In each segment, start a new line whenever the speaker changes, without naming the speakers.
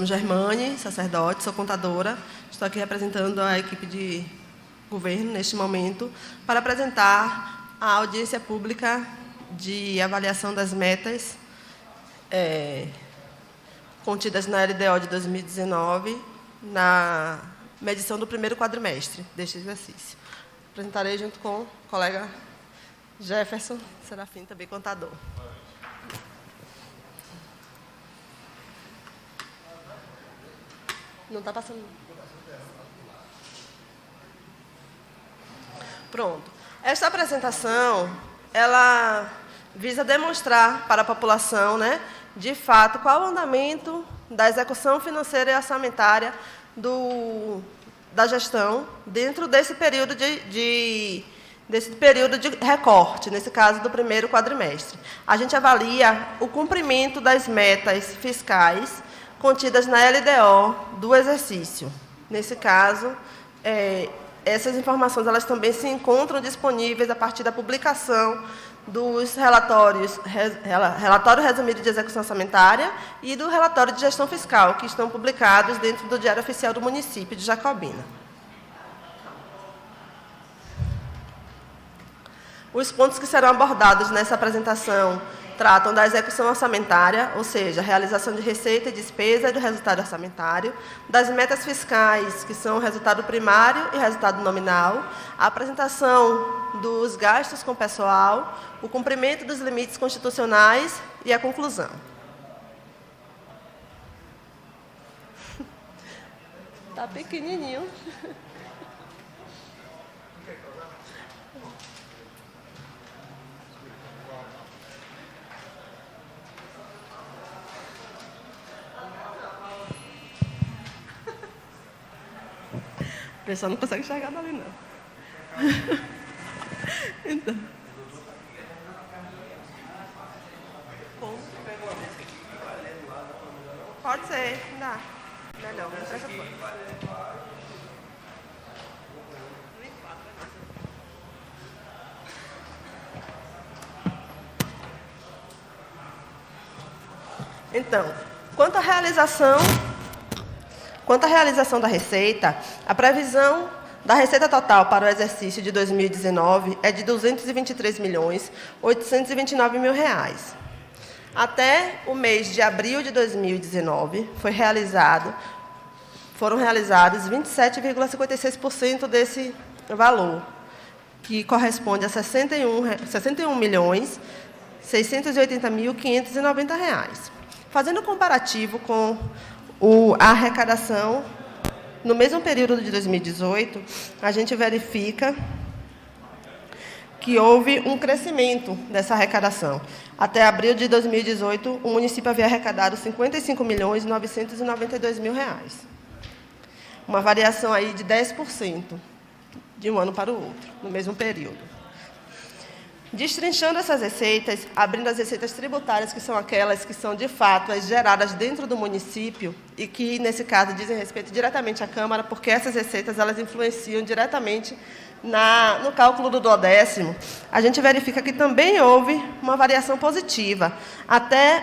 nome é Germane, sacerdote, sou contadora. Estou aqui representando a equipe de governo, neste momento, para apresentar a audiência pública de avaliação das metas contidas na LDO de 2019, na medição do primeiro quadrimestre deste exercício. Apresentarei junto com o colega Jefferson Serafim, também contador. Não está passando. Pronto. Esta apresentação, ela visa demonstrar para a população, de fato, qual o andamento da execução financeira e orçamentária da gestão dentro desse período de recorte, nesse caso do primeiro quadrimestre. A gente avalia o cumprimento das metas fiscais contidas na LDO do exercício. Nesse caso, essas informações elas também se encontram disponíveis a partir da publicação dos relatório resumido de execução orçamentária e do relatório de gestão fiscal, que estão publicados dentro do Diário Oficial do município de Jacobina. Os pontos que serão abordados nessa apresentação tratam da execução orçamentária, ou seja, a realização de receita e despesa e do resultado orçamentário, das metas fiscais, que são o resultado primário e resultado nominal, a apresentação dos gastos com pessoal, o cumprimento dos limites constitucionais e a conclusão. Está pequenininho. O pessoal não consegue enxergar dali, não. Então. Pode ser, dá. Melhor, vou mostrar essa foto. Então, quanto à realização da receita, a previsão da receita total para o exercício de 2019 é de R$ 223.829.000. Até o mês de abril de 2019, foram realizados 27,56% desse valor, que corresponde a R$ 61.680.590. Fazendo um comparativo com a arrecadação, no mesmo período de 2018, a gente verifica que houve um crescimento dessa arrecadação. Até abril de 2018, o município havia arrecadado R$ 55.992.000. Uma variação aí de 10% de um ano para o outro, no mesmo período. Destrinchando essas receitas, abrindo as receitas tributárias, que são aquelas que são, de fato, as geradas dentro do município e que, nesse caso, dizem respeito diretamente à Câmara, porque essas receitas elas influenciam diretamente no cálculo do 10º, a gente verifica que também houve uma variação positiva. Até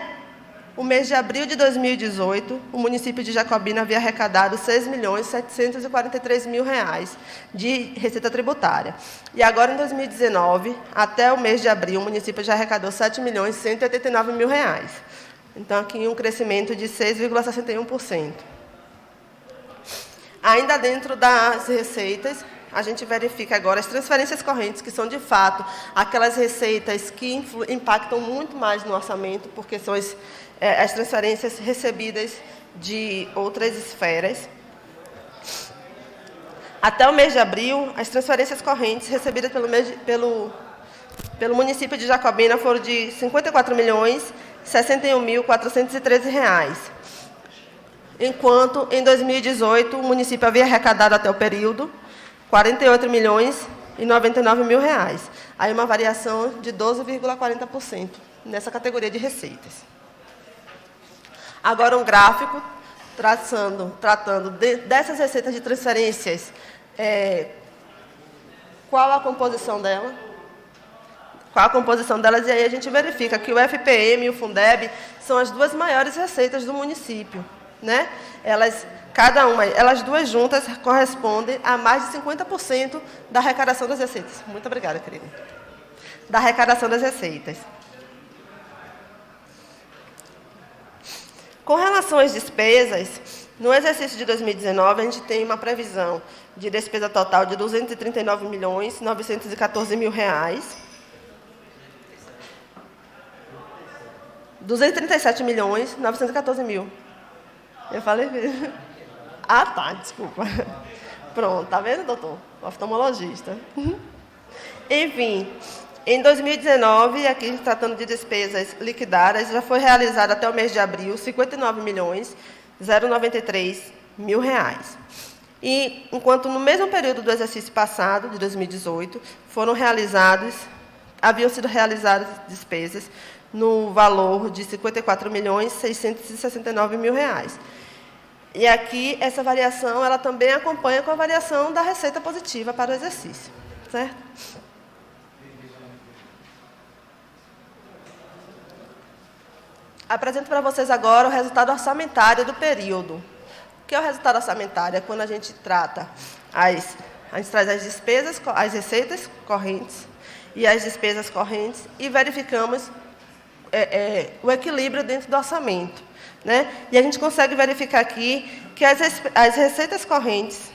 o mês de abril de 2018, o município de Jacobina havia arrecadado R$ 6.743.000 de receita tributária. E agora, em 2019, até o mês de abril, o município já arrecadou R$ 7.189.000. Então, aqui um crescimento de 6,61%. Ainda dentro das receitas, a gente verifica agora as transferências correntes, que são, de fato, aquelas receitas que impactam muito mais no orçamento, porque são as transferências recebidas de outras esferas. Até o mês de abril, as transferências correntes recebidas pelo município de Jacobina foram de R$ 54.061.413, enquanto, em 2018, o município havia arrecadado até o período R$ 48.099.000. Aí uma variação de 12,40% nessa categoria de receitas. Agora, um gráfico tratando dessas receitas de transferências, qual a composição delas, e aí a gente verifica que o FPM e o Fundeb são as duas maiores receitas do município. né? Elas duas juntas correspondem a mais de 50% da arrecadação das receitas. Muito obrigada, querida. Da arrecadação das receitas. Com relação às despesas, no exercício de 2019, a gente tem uma previsão de despesa total de R$ 239.914.000. R$ 237.914.000. Eu falei... Ah, tá, desculpa. Pronto, tá vendo, doutor? Oftalmologista. Enfim, em 2019, aqui tratando de despesas liquidadas, já foi realizado até o mês de abril R$ 59.093.000. E, enquanto no mesmo período do exercício passado, de 2018, haviam sido realizadas despesas no valor de R$ 54.669.000. E aqui, essa variação, ela também acompanha com a variação da receita positiva para o exercício, certo? Apresento para vocês agora o resultado orçamentário do período. O que é o resultado orçamentário? É quando a gente trata a gente traz as despesas, as receitas correntes e as despesas correntes e verificamos o equilíbrio dentro do orçamento, né? E a gente consegue verificar aqui que as receitas correntes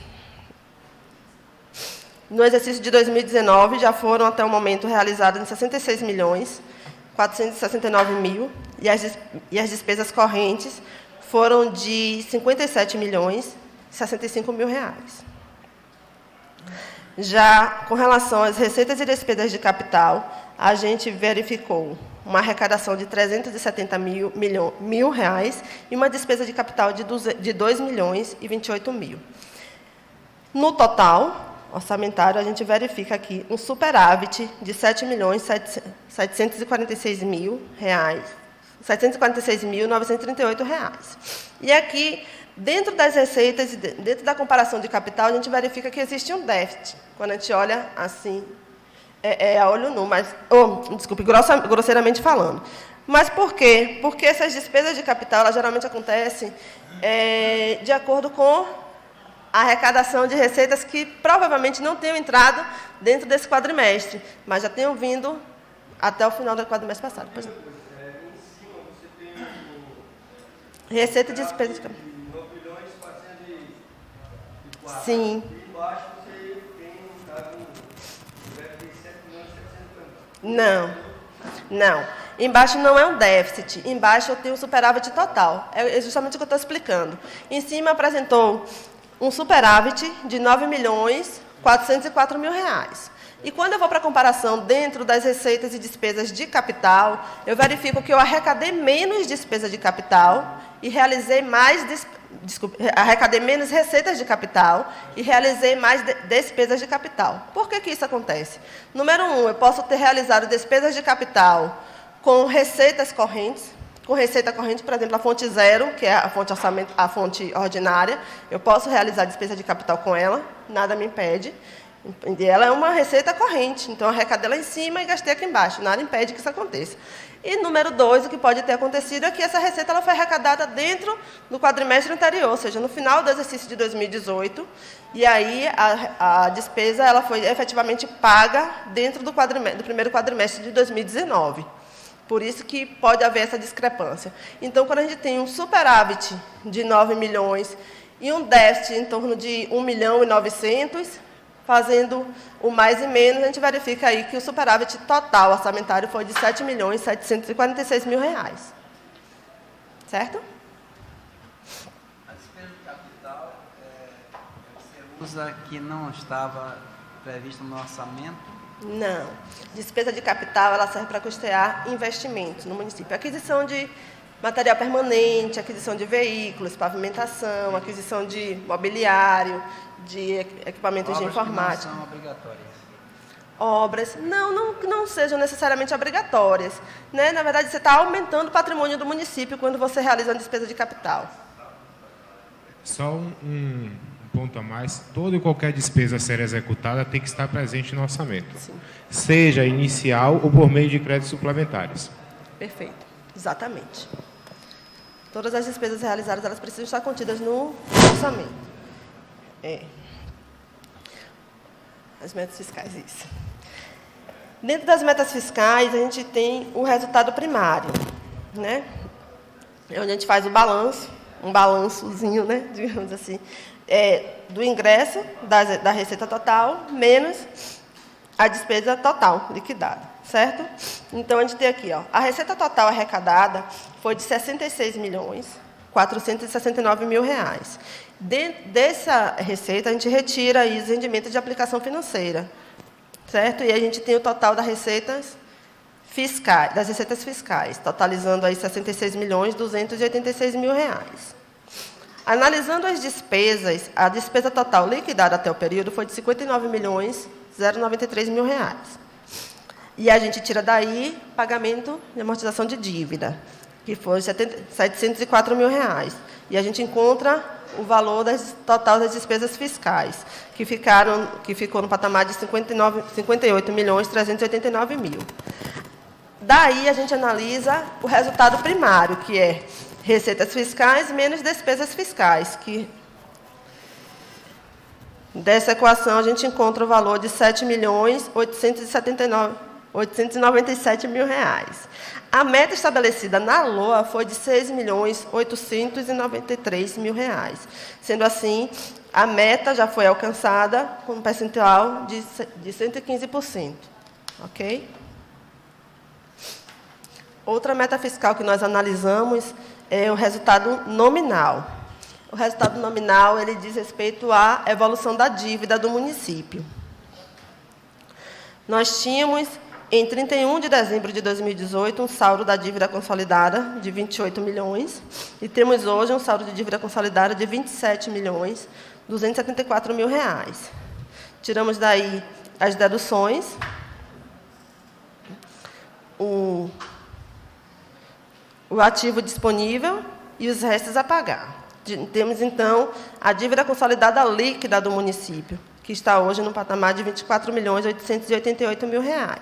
no exercício de 2019 já foram até o momento realizadas em R$ 66.469.000 e as despesas correntes foram de R$ 57.065.000. Já com relação às receitas e despesas de capital, a gente verificou uma arrecadação de R$ 370.000 e uma despesa de capital de R$ 2.028.000. No total orçamentário, a gente verifica aqui um superávit de R$ 7.746.938. E aqui, dentro das receitas, dentro da comparação de capital, a gente verifica que existe um déficit, quando a gente olha assim, a olho nu, mas, desculpe, grosseiramente falando. Mas por quê? Porque essas despesas de capital, elas geralmente acontecem de acordo com a arrecadação de receitas que provavelmente não tenham entrado dentro desse quadrimestre, mas já tenham vindo até o final do quadrimestre passado. Pois não. Receita de despesa de capital. Sim. Não. Embaixo não é um déficit. Embaixo eu tenho um superávit total. É justamente o que eu estou explicando. Em cima apresentou um superávit de R$ 9.404.000. E quando eu vou para a comparação dentro das receitas e despesas de capital, eu verifico que eu arrecadei menos despesa de capital e realizei mais... arrecadei menos receitas de capital e realizei mais despesas de capital. Por que isso acontece? Número 1, eu posso ter realizado despesas de capital com receitas correntes. Com receita corrente, por exemplo, a fonte 0, que é a fonte ordinária, eu posso realizar despesa de capital com ela, nada me impede. E ela é uma receita corrente, então eu arrecadei lá em cima e gastei aqui embaixo, nada impede que isso aconteça. E número 2, o que pode ter acontecido é que essa receita ela foi arrecadada dentro do quadrimestre anterior, ou seja, no final do exercício de 2018, e aí a despesa ela foi efetivamente paga dentro do primeiro quadrimestre de 2019. Por isso que pode haver essa discrepância. Então, quando a gente tem um superávit de 9 milhões e um déficit em torno de 1.900.000, fazendo o mais e menos, a gente verifica aí que o superávit total orçamentário foi de R$ 7.746.000. Certo?
A despesa de capital você usa que não estava previsto no orçamento?
Não. Despesa de capital ela serve para custear investimentos no município. Aquisição de material permanente, aquisição de veículos, pavimentação, aquisição de mobiliário, de equipamentos de informática.
Obras que não são obrigatórias.
Obras, não sejam necessariamente obrigatórias, né? Na verdade, você está aumentando o patrimônio do município quando você realiza uma despesa de capital.
Só um ponto a mais, toda e qualquer despesa a ser executada tem que estar presente no orçamento. Sim. Seja inicial ou por meio de créditos suplementares.
Perfeito, exatamente. Todas as despesas realizadas, elas precisam estar contidas no orçamento. As metas fiscais, isso. Dentro das metas fiscais, a gente tem o resultado primário, né? É onde a gente faz o balanço, um balançozinho, né, digamos assim, do ingresso da receita total, menos a despesa total liquidada, certo? Então, a gente tem aqui, ó, a receita total arrecadada foi de R$ 66.469.000. Dentro dessa receita, a gente retira aí os rendimentos de aplicação financeira, certo? E a gente tem o total das receitas fiscais, totalizando aí R$ 66.286.000. Analisando as despesas, a despesa total liquidada até o período foi de R$ 59.093.000. E a gente tira daí pagamento de amortização de dívida, que foi R$ 704.000. E a gente encontra o valor total das despesas fiscais, que ficou no patamar de R$ 58.389.000. Daí, a gente analisa o resultado primário, que é receitas fiscais menos despesas fiscais, que dessa equação a gente encontra o valor de R$ 7.897.000. A meta estabelecida na LOA foi de R$ 6.893.000. Sendo assim, a meta já foi alcançada com um percentual de 115%. Ok? Outra meta fiscal que nós analisamos é o resultado nominal. O resultado nominal, ele diz respeito à evolução da dívida do município. Nós tínhamos, em 31 de dezembro de 2018, um saldo da dívida consolidada de 28 milhões, e temos hoje um saldo de dívida consolidada de 27.274.000. Tiramos daí as deduções, o ativo disponível e os restos a pagar. Temos, então, a dívida consolidada líquida do município, que está hoje no patamar de R$ 24.888.000.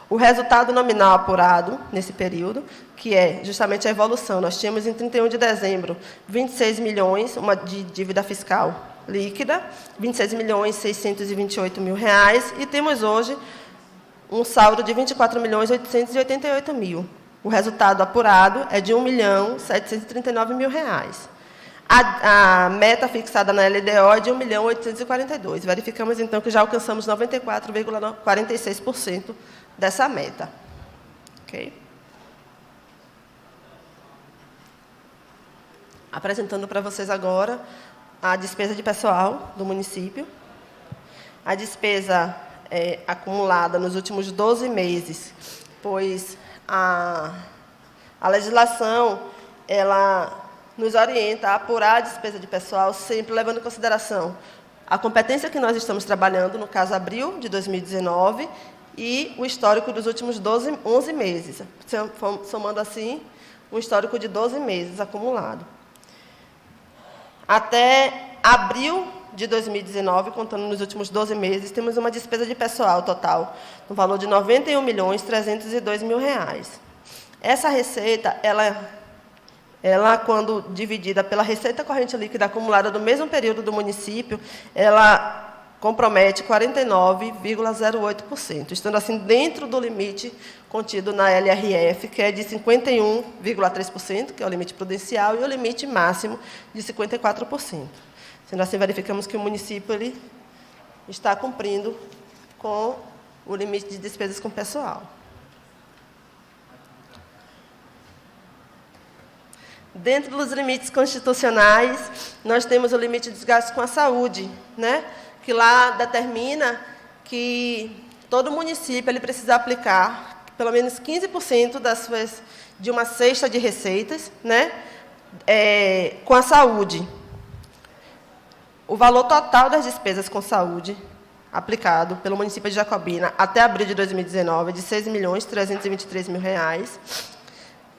O resultado nominal apurado nesse período, que é justamente a evolução, nós tínhamos, em 31 de dezembro, 26 milhões de dívida fiscal líquida, R$ 26.628.000, e temos hoje um saldo de R$ 24.888.000. O resultado apurado é de R$ 1.739.000. A meta fixada na LDO é de R$ 1.842.000. Verificamos, então, que já alcançamos 94,46% dessa meta. Ok? Apresentando para vocês agora a despesa de pessoal do município. A despesa acumulada nos últimos 12 meses, pois a legislação ela nos orienta a apurar a despesa de pessoal, sempre levando em consideração a competência que nós estamos trabalhando, no caso, abril de 2019, e o histórico dos últimos 11 meses, somando, assim, um histórico de 12 meses acumulado. Até abril de 2019, contando nos últimos 12 meses, temos uma despesa de pessoal total no valor de R$ 91.302.000. Essa receita, ela, quando dividida pela receita corrente líquida acumulada do mesmo período do município, ela compromete 49,08%, estando assim dentro do limite contido na LRF, que é de 51,3%, que é o limite prudencial, e o limite máximo de 54%. Sendo assim, verificamos que o município ele está cumprindo com o limite de despesas com pessoal. Dentro dos limites constitucionais, nós temos o limite dos gastos com a saúde, né? Que lá determina que todo município ele precisa aplicar pelo menos 15% de uma cesta de receitas, né? Com a saúde. O valor total das despesas com saúde aplicado pelo município de Jacobina até abril de 2019 é de R$ 6.323.000,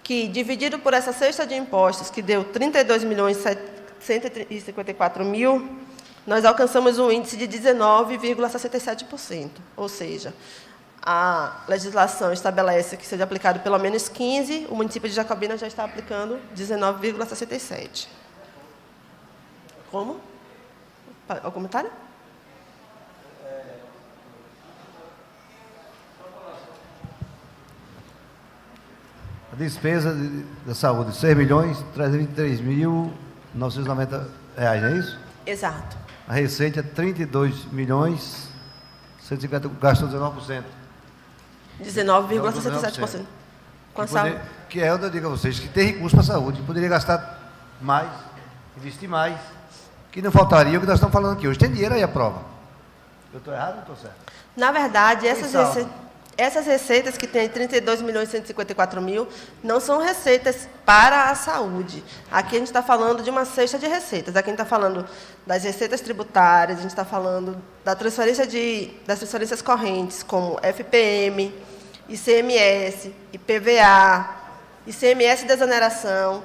que, dividido por essa cesta de impostos, que deu R$ 32.154.000, nós alcançamos um índice de 19,67%. Ou seja, a legislação estabelece que seja aplicado pelo menos 15, o município de Jacobina já está aplicando 19,67. Como? O comentário?
A despesa da saúde, R$ 6.323.990, não é isso?
Exato.
A receita é 32.150, gastou 19%.
19,67%. Com a saúde.
Que é onde eu digo a vocês que tem recurso para a saúde, poderia gastar mais, investir mais, que não faltaria o que nós estamos falando aqui hoje. Tem dinheiro aí a prova. Eu estou errado ou estou certo?
Na verdade, essas receitas que tem 32.154.000 não são receitas para a saúde. Aqui a gente está falando de uma cesta de receitas. Aqui a gente está falando das receitas tributárias, a gente está falando das transferências correntes, como FPM, ICMS, IPVA, ICMS de exoneração,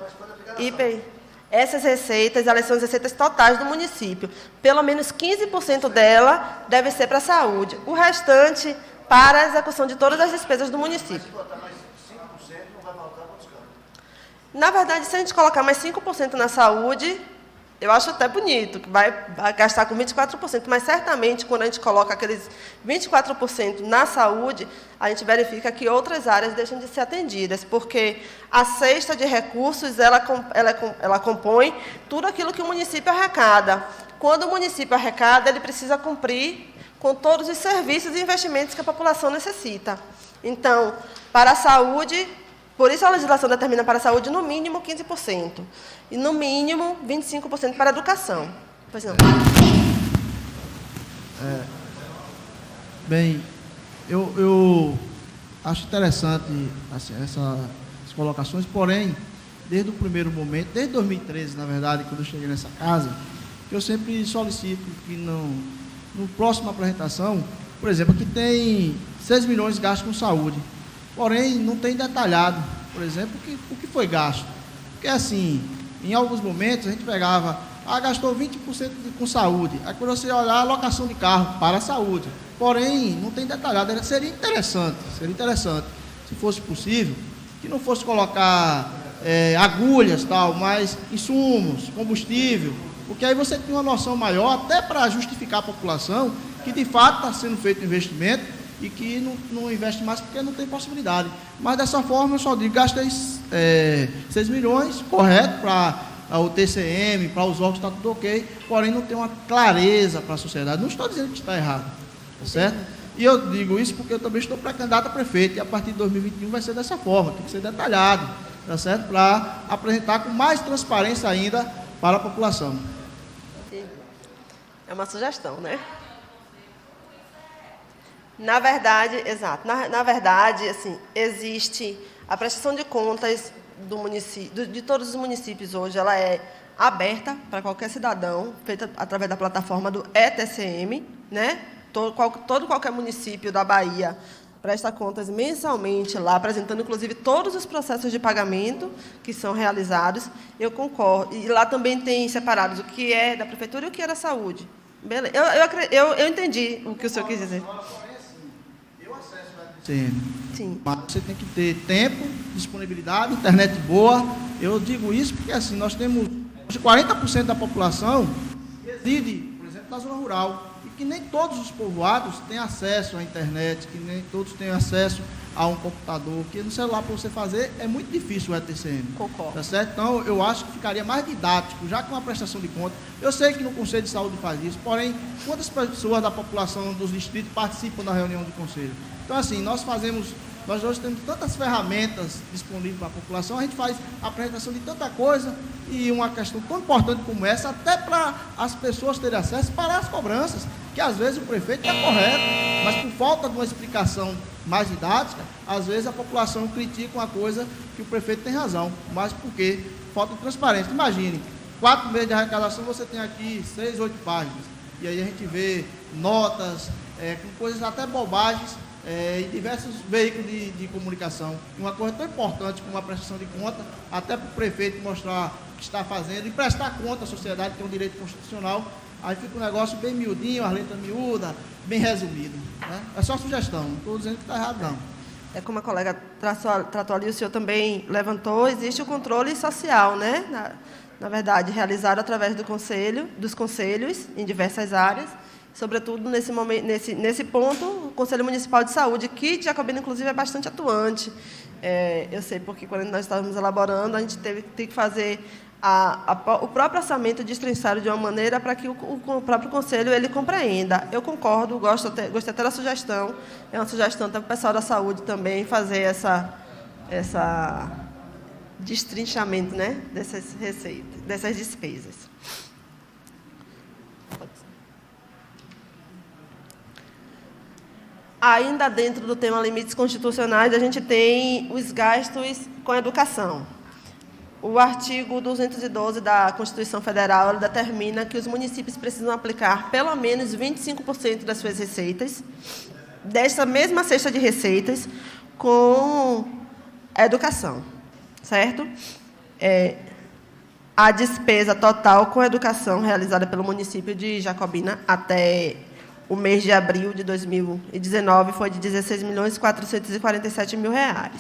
IPI. Essas receitas, elas são as receitas totais do município. Pelo menos 15% dela deve ser para a saúde. O restante para a execução de todas as despesas do município.
Se botar mais 5%, não vai faltar quantos campos?
Na verdade, se a gente colocar mais 5% na saúde, eu acho até bonito, que vai gastar com 24%, mas certamente, quando a gente coloca aqueles 24% na saúde, a gente verifica que outras áreas deixam de ser atendidas, porque a cesta de recursos, ela compõe tudo aquilo que o município arrecada. Quando o município arrecada, ele precisa cumprir com todos os serviços e investimentos que a população necessita. Então, para a saúde, por isso a legislação determina para a saúde no mínimo 15%, e no mínimo 25% para a educação. Pois não.
Bem, eu acho interessante assim, essas colocações, porém, desde o primeiro momento, desde 2013, na verdade, quando eu cheguei nessa casa, eu sempre solicito que no próximo apresentação, por exemplo, aqui tem 6 milhões gastos com saúde, porém não tem detalhado, por exemplo, o que foi gasto. Porque assim, em alguns momentos a gente pegava, gastou 20% com saúde, aí quando você olhar a alocação de carro para a saúde, porém não tem detalhado. Seria interessante, se fosse possível, que não fosse colocar agulhas, tal, mas insumos, combustível, porque aí você tem uma noção maior, até para justificar a população, que de fato está sendo feito investimento e que não investe mais porque não tem possibilidade. Mas dessa forma eu só digo, gastei 6 milhões, correto, para o TCM, para os órgãos está tudo ok, porém não tem uma clareza para a sociedade. Não estou dizendo que está errado, tá certo? E eu digo isso porque eu também estou pré-candidato a prefeito, e a partir de 2021 vai ser dessa forma, tem que ser detalhado, tá certo? Para apresentar com mais transparência ainda para a população.
É uma sugestão, né? Na verdade, exato. Na verdade, assim, existe a prestação de contas do município, de todos os municípios hoje, ela é aberta para qualquer cidadão, feita através da plataforma do ETCM, né? Qualquer município da Bahia presta contas mensalmente lá, apresentando, inclusive, todos os processos de pagamento que são realizados. Eu concordo. E lá também tem separados o que é da prefeitura e o que é da saúde. Beleza. Eu entendi o que o senhor quis dizer.
Eu acesso ao ETCM.
Sim.
Mas você tem que ter tempo, disponibilidade, internet boa. Eu digo isso porque, assim, nós temos 40% da população que reside, por exemplo, na zona rural. E que nem todos os povoados têm acesso à internet, que nem todos têm acesso a um computador, que no celular para você fazer é muito difícil o ETCM.
Concordo.
Tá certo? Então, eu acho que ficaria mais didático, já com a prestação de conta. Eu sei que no Conselho de Saúde faz isso, porém, quantas pessoas da população dos distritos participam da reunião do Conselho? Então, assim, nós hoje temos tantas ferramentas disponíveis para a população, a gente faz a apresentação de tanta coisa, e uma questão tão importante como essa, até para as pessoas terem acesso para as cobranças, que às vezes o prefeito está correto, mas por falta de uma explicação mais didática, às vezes a população critica uma coisa que o prefeito tem razão, mas porque falta de transparência. Imagine, 4 meses de arrecadação, você tem aqui 6, 8 páginas, e aí a gente vê notas, com coisas até bobagens, em diversos veículos de comunicação. Uma coisa tão importante como a prestação de conta, até para o prefeito mostrar que está fazendo e prestar conta à sociedade, que é um direito constitucional. Aí fica um negócio bem miudinho, as letras miúdas, bem resumido. Né? É só sugestão, não estou dizendo que está errado, não.
É como a colega tratou ali, o senhor também levantou, existe o controle social, né? Na verdade, realizado através dos conselhos em diversas áreas, sobretudo nesse ponto, o Conselho Municipal de Saúde, que de Jacobina, inclusive, é bastante atuante. Eu sei porque, quando nós estávamos elaborando, a gente teve que fazer o próprio orçamento destrinçado de uma maneira para que o próprio Conselho ele compreenda. Eu concordo, gostei até da sugestão, é uma sugestão para o pessoal da saúde também fazer essa destrinchamento, né, dessas receitas, dessas despesas. Ainda dentro do tema limites constitucionais, a gente tem os gastos com educação. O artigo 212 da Constituição Federal ele determina que os municípios precisam aplicar pelo menos 25% das suas receitas, dessa mesma cesta de receitas, com a educação, certo? A despesa total com a educação realizada pelo município de Jacobina até o mês de abril de 2019 foi de R$ 16.447.000.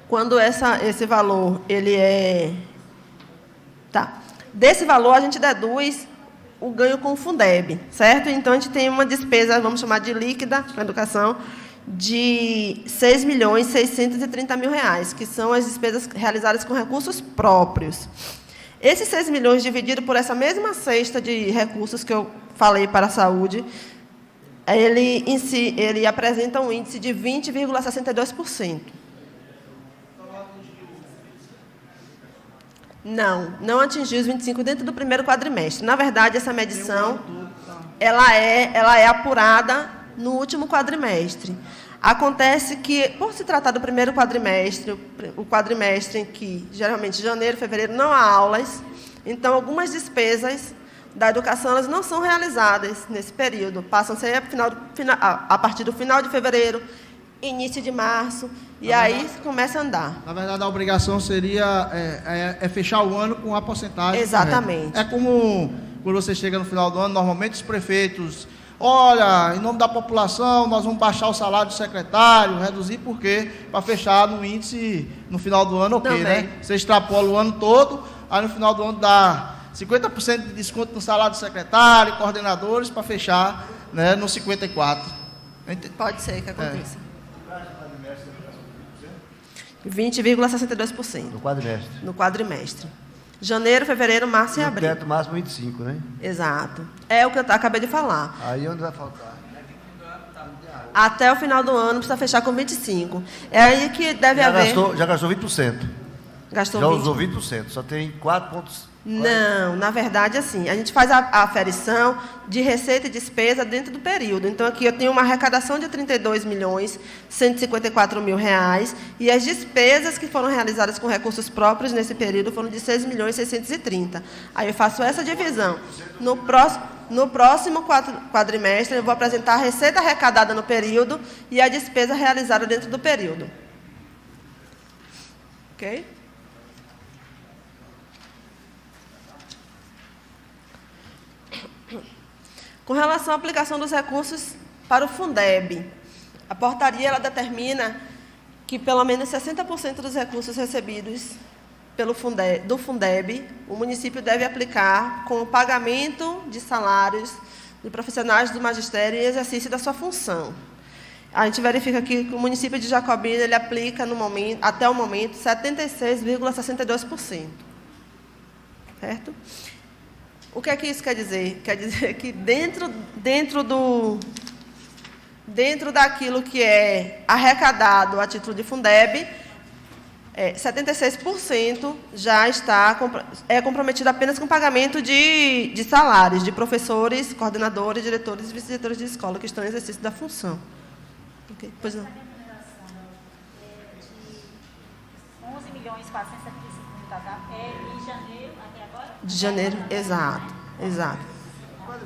Quando esse valor ele desse valor a gente deduz o ganho com o Fundeb, certo? Então a gente tem uma despesa, vamos chamar de líquida na educação, de R$ 6.630.000, que são as despesas realizadas com recursos próprios. Esses 6 milhões dividido por essa mesma cesta de recursos que eu falei para a saúde, ele apresenta um índice de 20,62%. Não atingiu os 25% dentro do primeiro quadrimestre. Na verdade, essa medição ela é apurada no último quadrimestre. Acontece que, por se tratar do primeiro quadrimestre, o quadrimestre em que, geralmente, janeiro, fevereiro, não há aulas, então, algumas despesas da educação elas não são realizadas nesse período. Passam a ser a partir do final de fevereiro, início de março, e aí começa a andar.
Na verdade, a obrigação seria fechar o ano com a porcentagem.
Exatamente.
Correta. É como quando você chega no final do ano, normalmente os prefeitos, olha, em nome da população, nós vamos baixar o salário do secretário, reduzir, por quê? Para fechar no índice no final do ano, ok, também, né? Você extrapola o ano todo, aí no final do ano dá 50% de desconto no salário do secretário, coordenadores, para fechar, né, no 54%.
Pode ser que aconteça. 20,62%. No quadrimestre. Janeiro, fevereiro, março e abril.
No teto máximo 25%, né?
Exato. É o que eu acabei de falar.
Aí onde vai faltar?
Até o final do ano precisa fechar com 25%. É aí que deve haver...
Já gastou 20%.
Gastou
já
20%.
Usou 20%. Só tem 4 pontos...
Não, na verdade, assim, a gente faz a aferição de receita e despesa dentro do período. Então, aqui eu tenho uma arrecadação de R$ 32.154.000 e as despesas que foram realizadas com recursos próprios nesse período foram de R$ 6.630.000. Aí eu faço essa divisão. No próximo quadrimestre, eu vou apresentar a receita arrecadada no período e a despesa realizada dentro do período. Ok? Com relação à aplicação dos recursos para o Fundeb, a portaria ela determina que pelo menos 60% dos recursos recebidos do Fundeb, o município deve aplicar com o pagamento de salários de profissionais do magistério e exercício da sua função. A gente verifica aqui que o município de Jacobina ele aplica até o momento 76,62%. Certo? O que é que isso quer dizer? Quer dizer que dentro daquilo que é arrecadado a título de Fundeb, 76% já está comprometido apenas com pagamento de salários de professores, coordenadores, diretores e vice-diretores de escola que estão em exercício da função. Okay, pois não.
De 11.475.000 de janeiro até agora?
De janeiro, exato.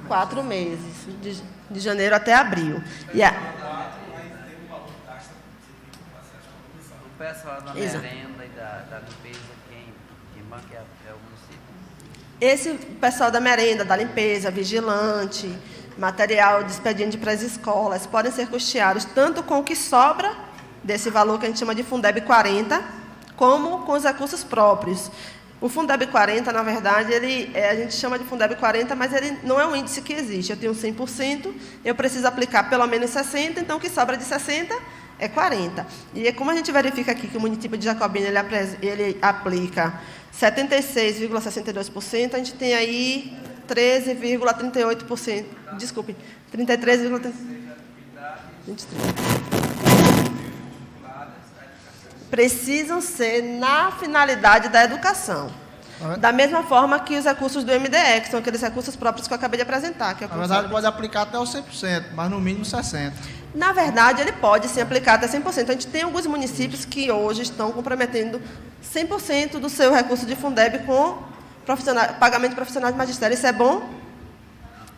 4 meses, de janeiro até abril. E
o pessoal da merenda e da limpeza, quem banco é o município.
Esse pessoal da merenda, da limpeza, vigilante, material de expediente para as escolas, podem ser custeados tanto com o que sobra desse valor que a gente chama de Fundeb 40, como com os recursos próprios. O Fundeb 40, na verdade, a gente chama de Fundeb 40, mas ele não é um índice que existe. Eu tenho 100%, eu preciso aplicar pelo menos 60%, então o que sobra de 60% é 40%. E como a gente verifica aqui que o município de Jacobina ele aplica 76,62%, a gente tem aí 13,38%. Desculpe, 33,23%. Precisam ser na finalidade da educação. Da mesma forma que os recursos do MDE, que são aqueles recursos próprios que eu acabei de apresentar. Que é
Na verdade, pode aplicar até os 100%, mas no mínimo 60%.
Na verdade, ele pode sim aplicar até 100%. A gente tem alguns municípios que hoje estão comprometendo 100% do seu recurso de Fundeb com pagamento de profissionais de magistério. Isso é bom?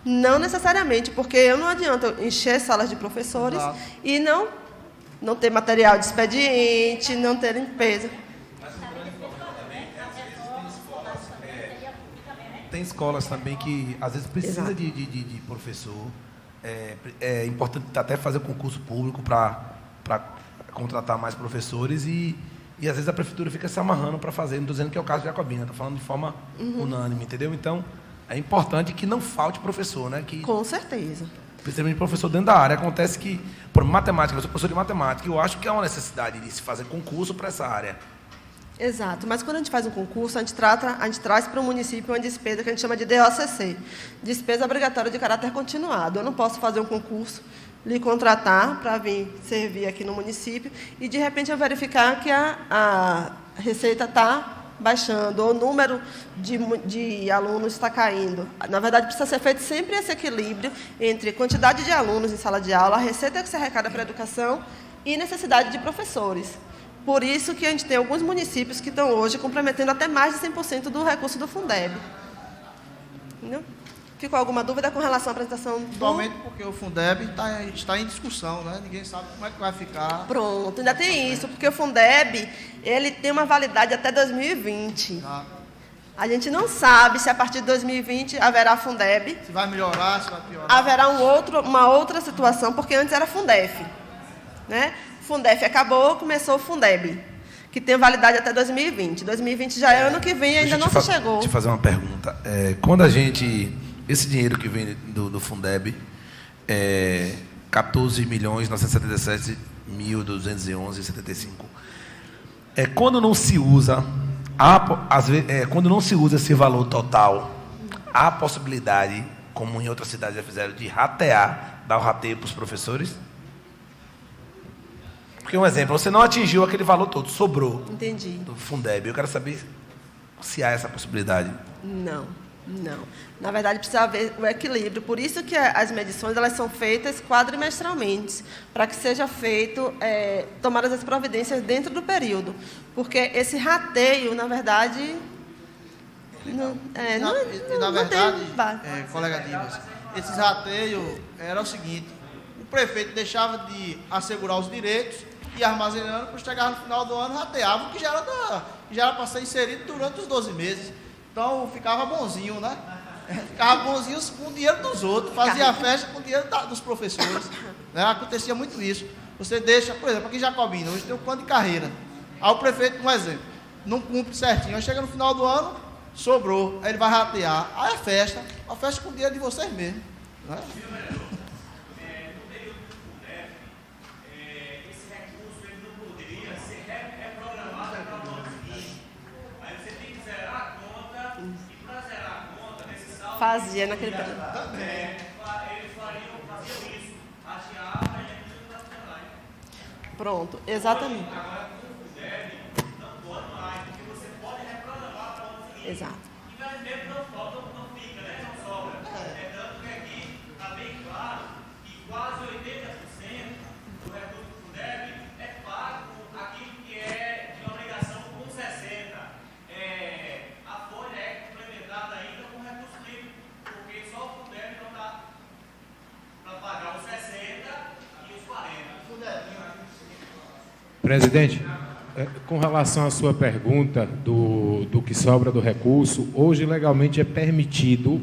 Não necessariamente, porque não adianta encher salas de professores. Exato. E não ter material de expediente, não ter limpeza.
Tem escolas também que, às vezes, precisa de professor. É importante até fazer concurso público para contratar mais professores e, às vezes, a prefeitura fica se amarrando para fazer. Não estou dizendo que é o caso de Jacobina, estou falando de forma unânime, entendeu? Então, é importante que não falte professor, né?
Com certeza.
Principalmente professor dentro da área. Acontece que, por matemática, eu sou professor de matemática, eu acho que há uma necessidade de se fazer concurso para essa área.
Exato, mas quando a gente faz um concurso, a gente traz para o município uma despesa que a gente chama de DOCC, despesa obrigatória de caráter continuado. Eu não posso fazer um concurso, lhe contratar para vir servir aqui no município e, de repente, eu verificar que a receita está baixando, ou o número de alunos está caindo. Na verdade, precisa ser feito sempre esse equilíbrio entre quantidade de alunos em sala de aula, a receita que se arrecada para a educação e necessidade de professores. Por isso que a gente tem alguns municípios que estão hoje comprometendo até mais de 100% do recurso do Fundeb. Entendeu? Ficou alguma dúvida com relação à apresentação do...
Atualmente, porque o Fundeb está em discussão, né? Ninguém sabe como é que vai ficar.
Pronto, ainda tem isso, porque o Fundeb ele tem uma validade até 2020. A gente não sabe se a partir de 2020 haverá Fundeb.
Se vai melhorar, se vai piorar.
Haverá uma outra situação, porque antes era Fundef, né? Fundef acabou, começou o Fundeb, que tem validade até 2020. 2020 já é ano que vem, ainda não se chegou.
Deixa eu fazer uma pergunta. Quando esse dinheiro que vem do Fundeb, 14.977.211,75, quando não se usa, quando não se usa esse valor total, há a possibilidade, como em outras cidades já fizeram, de ratear, dar o rateio para os professores? Porque, um exemplo, você não atingiu aquele valor todo, sobrou.
Entendi.
Do Fundeb. Eu quero saber se há essa possibilidade.
Não. Na verdade, precisa haver o equilíbrio. Por isso que as medições elas são feitas quadrimestralmente, para que seja feito, tomadas as providências dentro do período. Porque esse rateio, na verdade...
Na verdade, colega Dimas, esse rateio era o seguinte: o prefeito deixava de assegurar os direitos e armazenando, quando chegava no final do ano, rateava, o que já era para ser inserido durante os 12 meses. Então, ficava bonzinho, né? Ficava bonzinho com o dinheiro dos outros, fazia a festa com o dinheiro dos professores. Né? Acontecia muito isso. Você deixa, por exemplo, aqui em Jacobina, hoje tem um plano de carreira. Aí o prefeito, um exemplo, não cumpre certinho, aí chega no final do ano, sobrou, aí ele vai ratear. Aí a festa com o dinheiro de vocês mesmos. Né?
Fazia naquele período. Pronto, exatamente. Exato.
Presidente, Com relação à sua pergunta do que sobra do recurso, hoje legalmente é permitido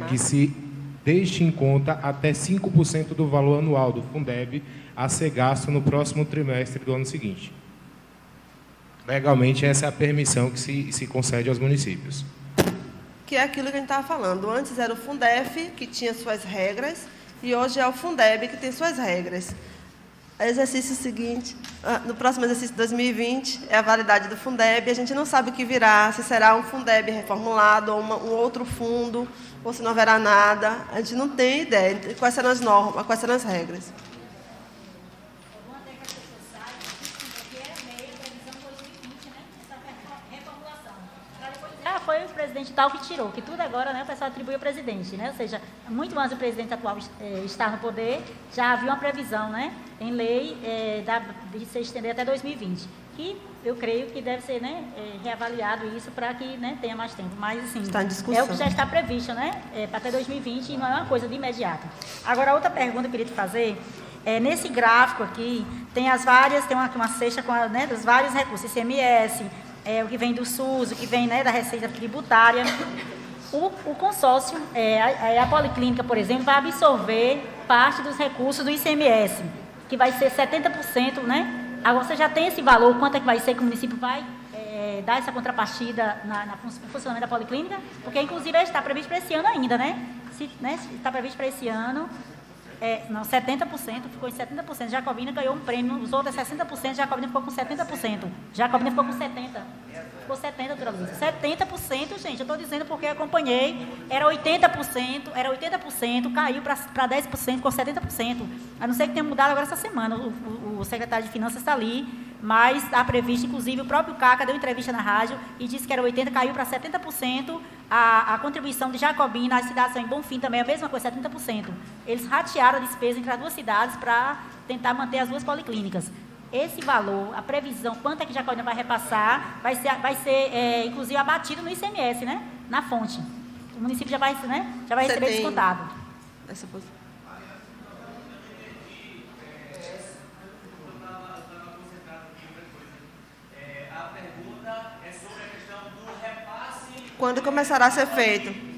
que se deixe em conta até 5% do valor anual do Fundeb a ser gasto no próximo trimestre do ano seguinte. Legalmente, essa é a permissão que se concede aos municípios.
Que é aquilo que a gente estava falando. Antes era o Fundef, que tinha suas regras, e hoje é o Fundeb, que tem suas regras. Exercício seguinte, no próximo exercício de 2020, é a validade do Fundeb. A gente não sabe o que virá, se será um Fundeb reformulado ou um outro fundo, ou se não haverá nada. A gente não tem ideia de quais serão as normas, quais serão as regras.
Foi o presidente tal que tirou, que tudo agora, né, o pessoal atribui ao presidente, né? Ou seja, muito antes do presidente atual estar no poder, já havia uma previsão, né, em lei de se estender até 2020, que eu creio que deve ser, né, reavaliado isso para que, né, tenha mais tempo. Mas, assim,
está em discussão.
É o que já está previsto, né, para até 2020 e não é uma coisa de imediato. Agora, outra pergunta que eu queria te fazer, nesse gráfico aqui, tem as várias, tem uma cesta com né, dos vários recursos, ICMS, o que vem do SUS, o que vem, né, da Receita Tributária. O consórcio, a Policlínica, por exemplo, vai absorver parte dos recursos do ICMS, que vai ser 70%, né? Agora, você já tem esse valor, quanto é que vai ser que o município vai dar essa contrapartida no funcionamento da Policlínica? Porque, inclusive, está previsto para esse ano ainda, né? Se está previsto para esse ano... não, 70%, ficou em 70%. Jacobina ganhou um prêmio, os outros 60%, Jacobina ficou com 70%. Jacobina ficou com 70%. Ficou 70%, doutora Luísa. 70%, gente, eu estou dizendo porque acompanhei, era 80%, caiu para 10%, ficou 70%. A não ser que tenha mudado agora essa semana. O secretário de Finanças está ali, mas está previsto, inclusive, o próprio CACA deu entrevista na rádio e disse que era 80%, caiu para 70%. A contribuição de Jacobina, as cidades são em Bonfim também, é a mesma coisa, 70%. Eles ratearam a despesa entre as duas cidades para tentar manter as duas policlínicas. Esse valor, a previsão, quanto é que Jacobina vai repassar, vai ser inclusive, abatido no ICMS, né? Na fonte. O município já vai receber descontado.
Essa posição. Quando começará a ser feito?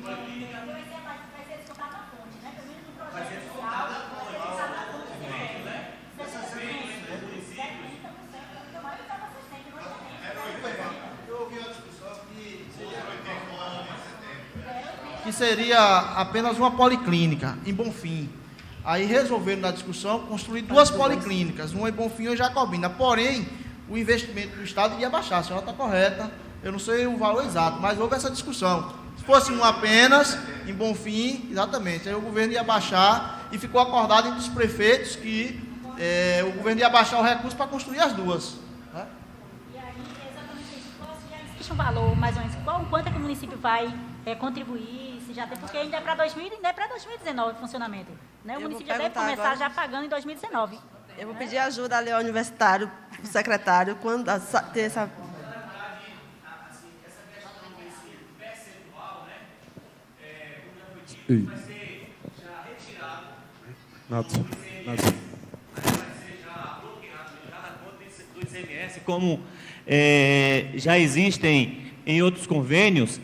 Que seria apenas uma policlínica em Bonfim. Aí resolveram na discussão construir duas policlínicas, uma em Bonfim e uma em Jacobina. Porém, o investimento do Estado iria baixar. A senhora está correta. Eu não sei o valor exato, mas houve essa discussão. Se fosse uma apenas, em Bonfim, exatamente, aí o governo ia baixar e ficou acordado entre os prefeitos que o governo ia baixar o recurso para construir as duas. Né?
E aí, exatamente isso. Já existe um valor, mais ou menos, quanto é que o município vai contribuir, se já tem, porque ainda é para 2019 o funcionamento. Né? O município já deve começar agora, já pagando em 2019.
Eu vou pedir ajuda ali ao universitário, o secretário, quando ter essa...
Vai ser já retirado. Vai ser já bloqueado já na conta do ICMS, como já existem em outros convênios.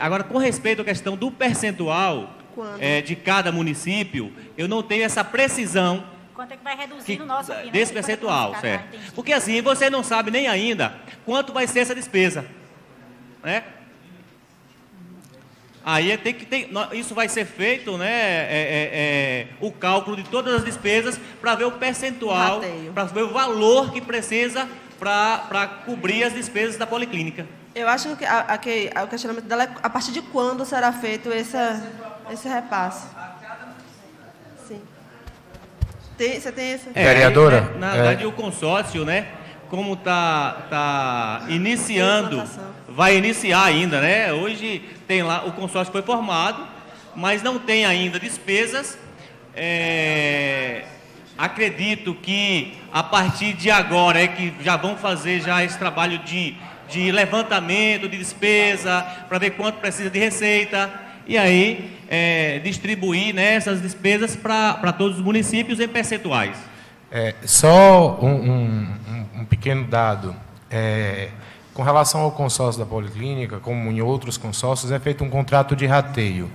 Agora, com respeito à questão do percentual de cada município, eu não tenho essa precisão.
Quanto é que vai reduzir no nosso aqui, né?
Desse percentual, certo? Porque assim, você não sabe nem ainda quanto vai ser essa despesa, né? Aí isso vai ser feito, né, o cálculo de todas as despesas para ver o percentual, para ver o valor que precisa para cobrir as despesas da policlínica.
Eu acho que o questionamento dela é a partir de quando será feito esse repasse. Sim. Você tem esse...
Vereadora?
Na verdade, o consórcio, né, como está iniciando, vai iniciar ainda, né? Hoje tem lá, o consórcio foi formado, mas não tem ainda despesas. Acredito que a partir de agora que já vão fazer já esse trabalho de levantamento de despesa, para ver quanto precisa de receita, e aí distribuir, né, essas despesas para todos os municípios em percentuais.
Só um pequeno dado. Com relação ao consórcio da Policlínica, como em outros consórcios, é feito um contrato de rateio.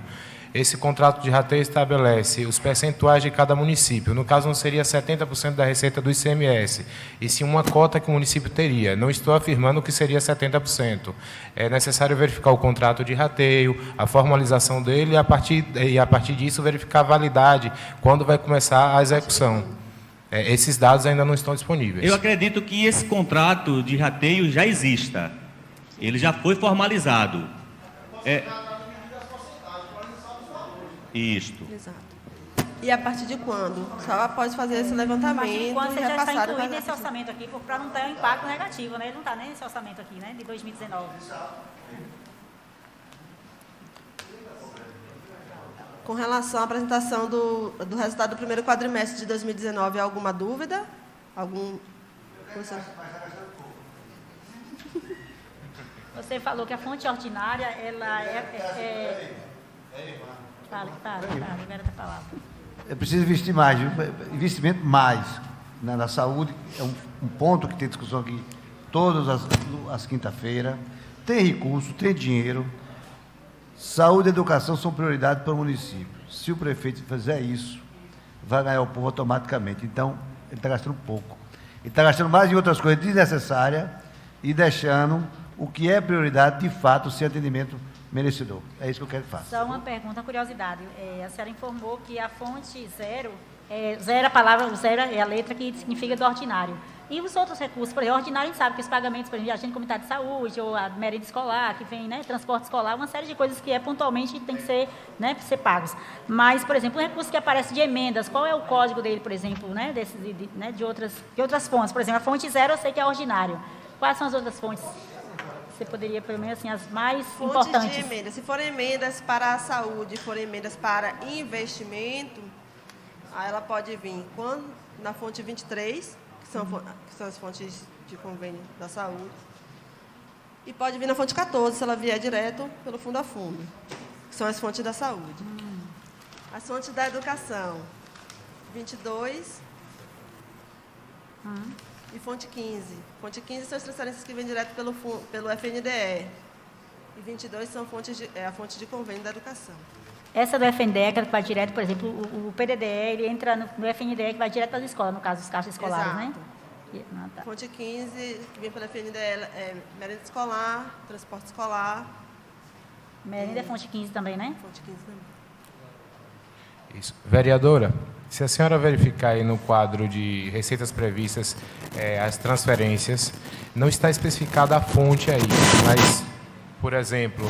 Esse contrato de rateio estabelece os percentuais de cada município. No caso, não seria 70% da receita do ICMS, e sim uma cota que o município teria. Não estou afirmando que seria 70%. É necessário verificar o contrato de rateio, a formalização dele, e a partir disso verificar a validade, quando vai começar a execução. Esses dados ainda não estão disponíveis.
Eu acredito que esse contrato de rateio já exista. Ele já foi formalizado. Isto.
Exato. E a partir de quando? Só após fazer esse levantamento
A partir de quando você já está
repassar
incluído nesse orçamento aqui, para não ter um impacto negativo, né? Ele não está nem nesse orçamento aqui, né? De 2019.
Com relação à apresentação do resultado do primeiro quadrimestre de 2019, alguma dúvida?
Você falou que a fonte ordinária, ela libera da palavra.
É preciso investir mais, viu? Investimento mais na saúde. É um ponto que tem discussão aqui todas as quinta-feiras. Tem recurso, tem dinheiro. Saúde e educação são prioridade para o município. Se o prefeito fizer isso, vai ganhar o povo automaticamente. Então, ele está gastando pouco. Ele está gastando mais em outras coisas desnecessárias e deixando o que é prioridade, de fato, sem atendimento merecedor. É isso que eu quero que faça.
Só uma pergunta, curiosidade. A senhora informou que a fonte zero, zero a palavra, zero é a letra que significa do ordinário. E os outros recursos, por exemplo, ordinário, a gente sabe que os pagamentos, por exemplo, de agente comunitário de saúde, ou a merenda escolar, que vem, né, transporte escolar, uma série de coisas que pontualmente tem que ser, né, ser pagos. Mas, por exemplo, um recurso que aparece de emendas, qual é o código dele, por exemplo, né, de outras fontes? Por exemplo, a fonte zero eu sei que é ordinário. Quais são as outras fontes? Você poderia, pelo menos, assim, as mais
fontes
importantes.
De emendas. Se forem emendas para a saúde, forem emendas para investimento, aí ela pode vir na fonte 23, que são as fontes de convênio da saúde, e pode vir na fonte 14, se ela vier direto pelo fundo a fundo, que são as fontes da saúde. As fontes da educação, 22 e fonte 15. Fonte 15 são as transferências que vêm direto pelo FNDE. E 22 são a fonte de convênio da educação.
Essa do FNDE, que vai direto, por exemplo, o PDDE, ele entra no FNDE, que vai direto para as escolas, no caso, os caixas escolares,
exato,
né? Tá.
Fonte 15, que vem pela FNDE, merenda escolar, transporte escolar.
Merenda é fonte 15 também, né?
Fonte 15 também.
Isso. Vereadora, se a senhora verificar aí no quadro de receitas previstas, as transferências, não está especificada a fonte aí, mas, por exemplo,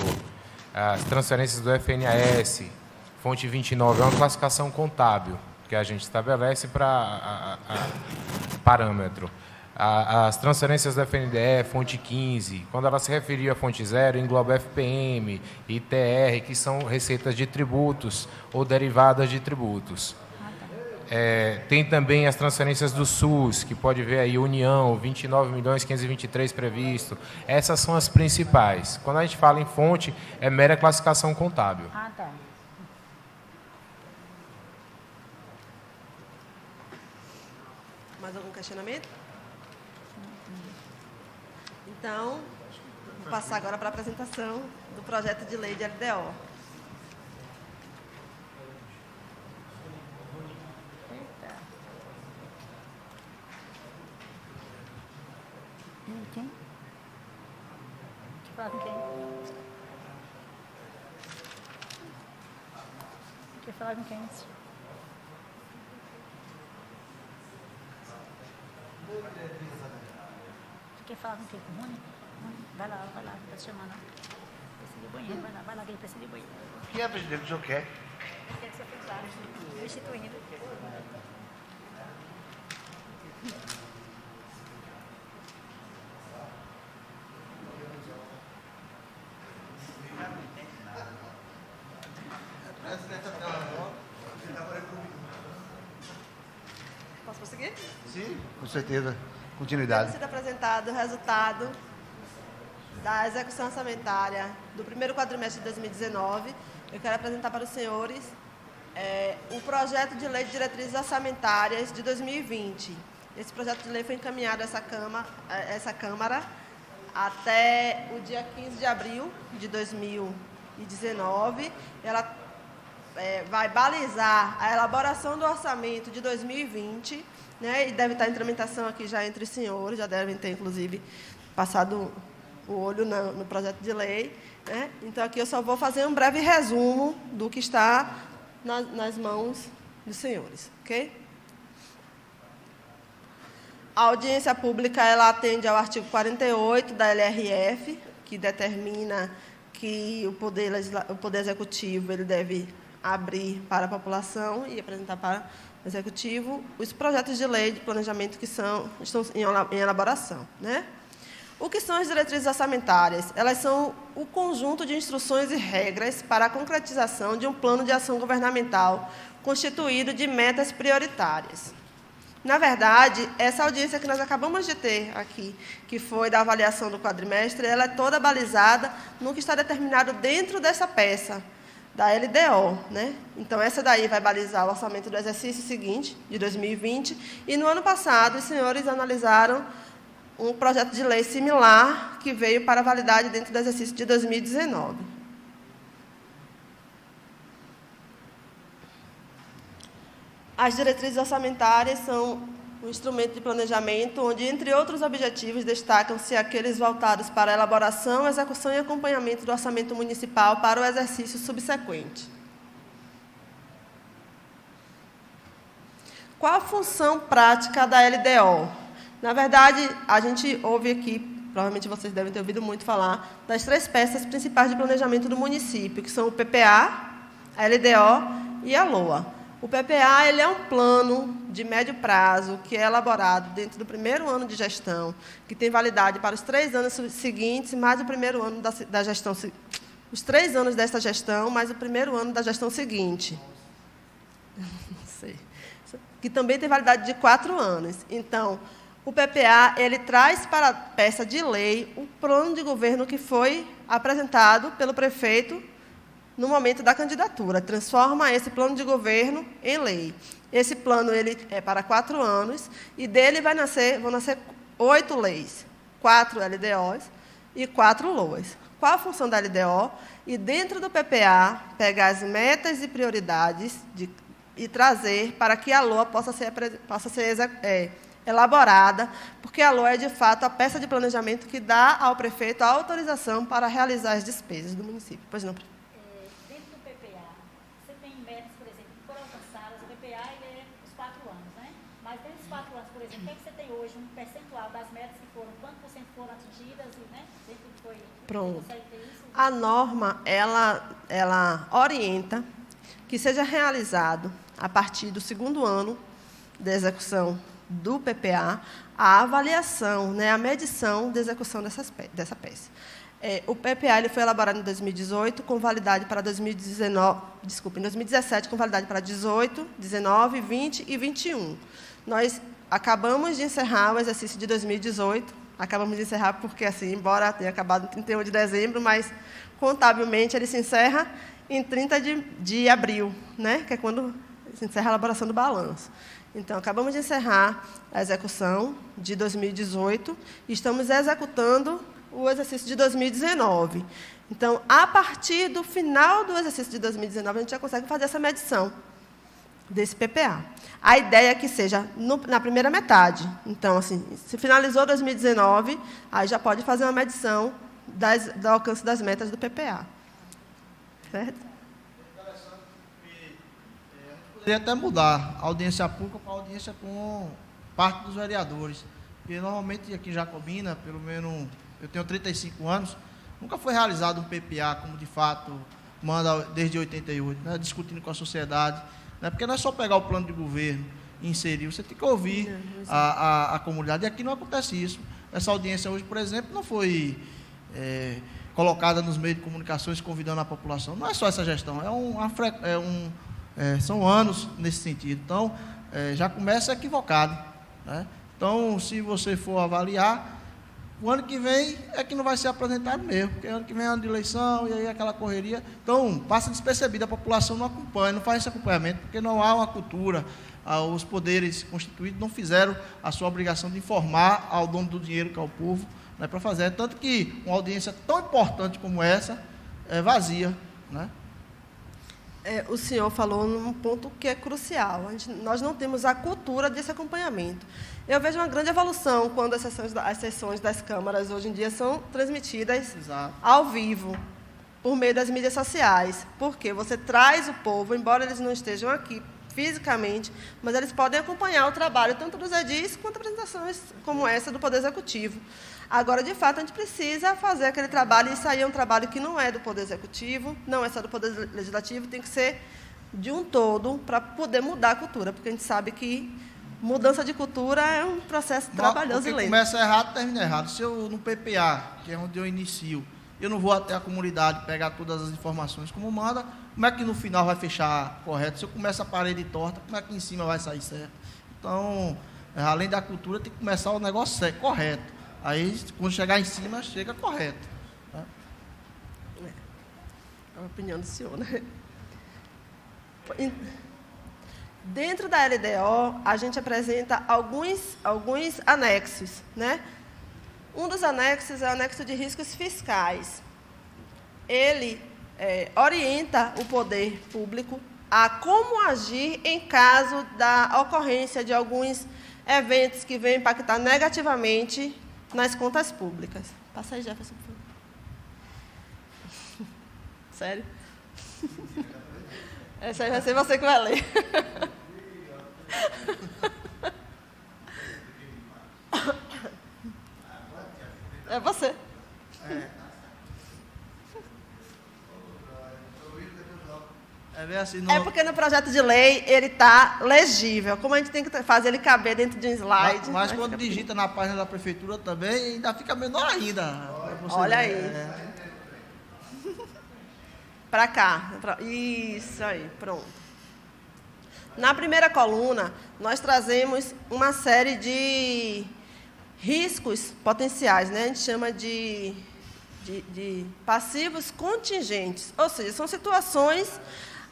as transferências do FNAS, fonte 29, é uma classificação contábil que a gente estabelece para parâmetro. As transferências do FNDE, fonte 15, quando ela se referir à fonte 0, engloba FPM, ITR, que são receitas de tributos ou derivadas de tributos. Tem também as transferências do SUS, que pode ver aí União, 29.523 previsto. Essas são as principais. Quando a gente fala em fonte, é mera classificação contábil.
Ah, tá.
Mais algum questionamento? Então, vou passar agora para a apresentação do projeto de lei de LDO.
Quem? Quer falar com quem? Quer falar com quem? Quer falar com quem? Com o Rony? Vai lá, tá te chamando. Precisa de banheiro, vai lá, que ele precisa de banheiro.
Quem é, presidente, o senhor quer?
Ele quer que você fique restituindo.
Posso prosseguir?
Sim, com certeza. Continuidade.
Tendo sido apresentado o resultado da execução orçamentária do primeiro quadrimestre de 2019, eu quero apresentar para os senhores o projeto de lei de diretrizes orçamentárias de 2020. Esse projeto de lei foi encaminhado a essa Câmara até o dia 15 de abril de 2019. Ela vai balizar a elaboração do orçamento de 2020, né, e deve estar em tramitação aqui já entre os senhores, já devem ter, inclusive, passado o olho no projeto de lei, né? Então, aqui eu só vou fazer um breve resumo do que está nas mãos dos senhores, ok? A audiência pública, ela atende ao artigo 48 da LRF, que determina que o Poder Executivo ele deve abrir para a população e apresentar para o Executivo os projetos de lei de planejamento que estão em elaboração, né? O que são as diretrizes orçamentárias? Elas são o conjunto de instruções e regras para a concretização de um plano de ação governamental constituído de metas prioritárias. Na verdade, essa audiência que nós acabamos de ter aqui, que foi da avaliação do quadrimestre, ela é toda balizada no que está determinado dentro dessa peça, da LDO, né? Então, essa daí vai balizar o orçamento do exercício seguinte, de 2020, e no ano passado os senhores analisaram um projeto de lei similar que veio para validade dentro do exercício de 2019. As diretrizes orçamentárias são um instrumento de planejamento onde, entre outros objetivos, destacam-se aqueles voltados para a elaboração, execução e acompanhamento do orçamento municipal para o exercício subsequente. Qual a função prática da LDO? Na verdade, a gente ouve aqui, provavelmente vocês devem ter ouvido muito falar, das 3 peças principais de planejamento do município, que são o PPA, a LDO e a LOA. O PPA ele é um plano de médio prazo que é elaborado dentro do primeiro ano de gestão, que tem validade para os 3 anos seguintes, mais o primeiro ano da gestão, os 3 anos desta gestão, mais o primeiro ano da gestão seguinte. Não sei. Que também tem validade de 4 anos. Então, o PPA ele traz para a peça de lei o plano de governo que foi apresentado pelo prefeito no momento da candidatura, transforma esse plano de governo em lei. Esse plano ele é para 4 anos e dele vão nascer 8 leis, 4 LDOs e 4 LOAs. Qual a função da LDO? E dentro do PPA, pegar as metas e prioridades e trazer para que a LOA possa ser elaborada, porque a LOA é, de fato, a peça de planejamento que dá ao prefeito a autorização para realizar as despesas do município. Pois não, prefeito?
O que você tem hoje, um percentual das metas que foram, quanto por cento foram atingidas, né? Dentro que foi.
Pronto. A norma, ela orienta que seja realizado, a partir do 2º ano da execução do PPA, a avaliação, né, a medição da execução dessa peça. O PPA ele foi elaborado em 2018, com validade para 2017, com validade para 18, 19, 20 e 21. Nós acabamos de encerrar o exercício de 2018, acabamos de encerrar porque, assim, embora tenha acabado em 31 de dezembro, mas, contabilmente, ele se encerra em 30 de abril, né, que é quando se encerra a elaboração do balanço. Então, acabamos de encerrar a execução de 2018 e estamos executando o exercício de 2019. Então, a partir do final do exercício de 2019, a gente já consegue fazer essa medição desse PPA. A ideia é que seja na primeira metade. Então, assim, se finalizou 2019, aí já pode fazer uma medição do alcance das metas do PPA. Certo?
Poderia até mudar a audiência pública para audiência com parte dos vereadores. Porque, normalmente, aqui em Jacobina, pelo menos, eu tenho 35 anos, nunca foi realizado um PPA, como, de fato, manda desde 88, né, discutindo com a sociedade. Né, porque não é só pegar o plano de governo e inserir, você tem que ouvir a comunidade. E aqui não acontece isso. Essa audiência hoje, por exemplo, não foi colocada nos meios de comunicações convidando a população. Não é só essa gestão, são anos nesse sentido. Então, já começa equivocado. Né? Então, se você for avaliar, O ano que vem é que não vai ser apresentado mesmo, porque ano que vem é ano de eleição, e aí aquela correria. Então, passa despercebido, a população não acompanha, não faz esse acompanhamento, porque não há uma cultura. Os poderes constituídos não fizeram a sua obrigação de informar ao dono do dinheiro, que é o povo, né, para fazer. Tanto que uma audiência tão importante como essa é vazia, né?
O senhor falou num ponto que é crucial. Nós não temos a cultura desse acompanhamento. Eu vejo uma grande evolução quando as sessões das câmaras hoje em dia são transmitidas ao vivo, por meio das mídias sociais. Porque você traz o povo, embora eles não estejam aqui fisicamente, mas eles podem acompanhar o trabalho tanto dos edis quanto apresentações como essa do Poder Executivo. Agora, de fato, a gente precisa fazer aquele trabalho, e isso aí é um trabalho que não é do Poder Executivo, não é só do Poder Legislativo, tem que ser de um todo para poder mudar a cultura, porque a gente sabe que mudança de cultura é um processo trabalhoso e lento.
Começa errado, termina errado. Se eu, no PPA, que é onde eu inicio, eu não vou até a comunidade pegar todas as informações como manda, como é que no final vai fechar correto? Se eu começo a parede torta, como é que em cima vai sair certo? Então, além da cultura, tem que começar o negócio correto. Aí, quando chegar em cima, chega correto. Tá?
É a opinião do senhor, né? Dentro da LDO, a gente apresenta alguns anexos, né? Um dos anexos é o anexo de riscos fiscais. Ele orienta o poder público a como agir em caso da ocorrência de alguns eventos que venham impactar negativamente nas contas públicas. Passa aí, Jefferson, por favor. Sério? Essa aí vai ser você que vai ler. É você. É porque no projeto de lei ele está legível. Como a gente tem que fazer ele caber dentro de um slide.
Mas quando digita na página da prefeitura também, ainda fica menor ainda.
Olha aí. Para cá. Isso aí, pronto. Na primeira coluna, nós trazemos uma série de riscos potenciais, né? A gente chama de passivos contingentes. Ou seja, são situações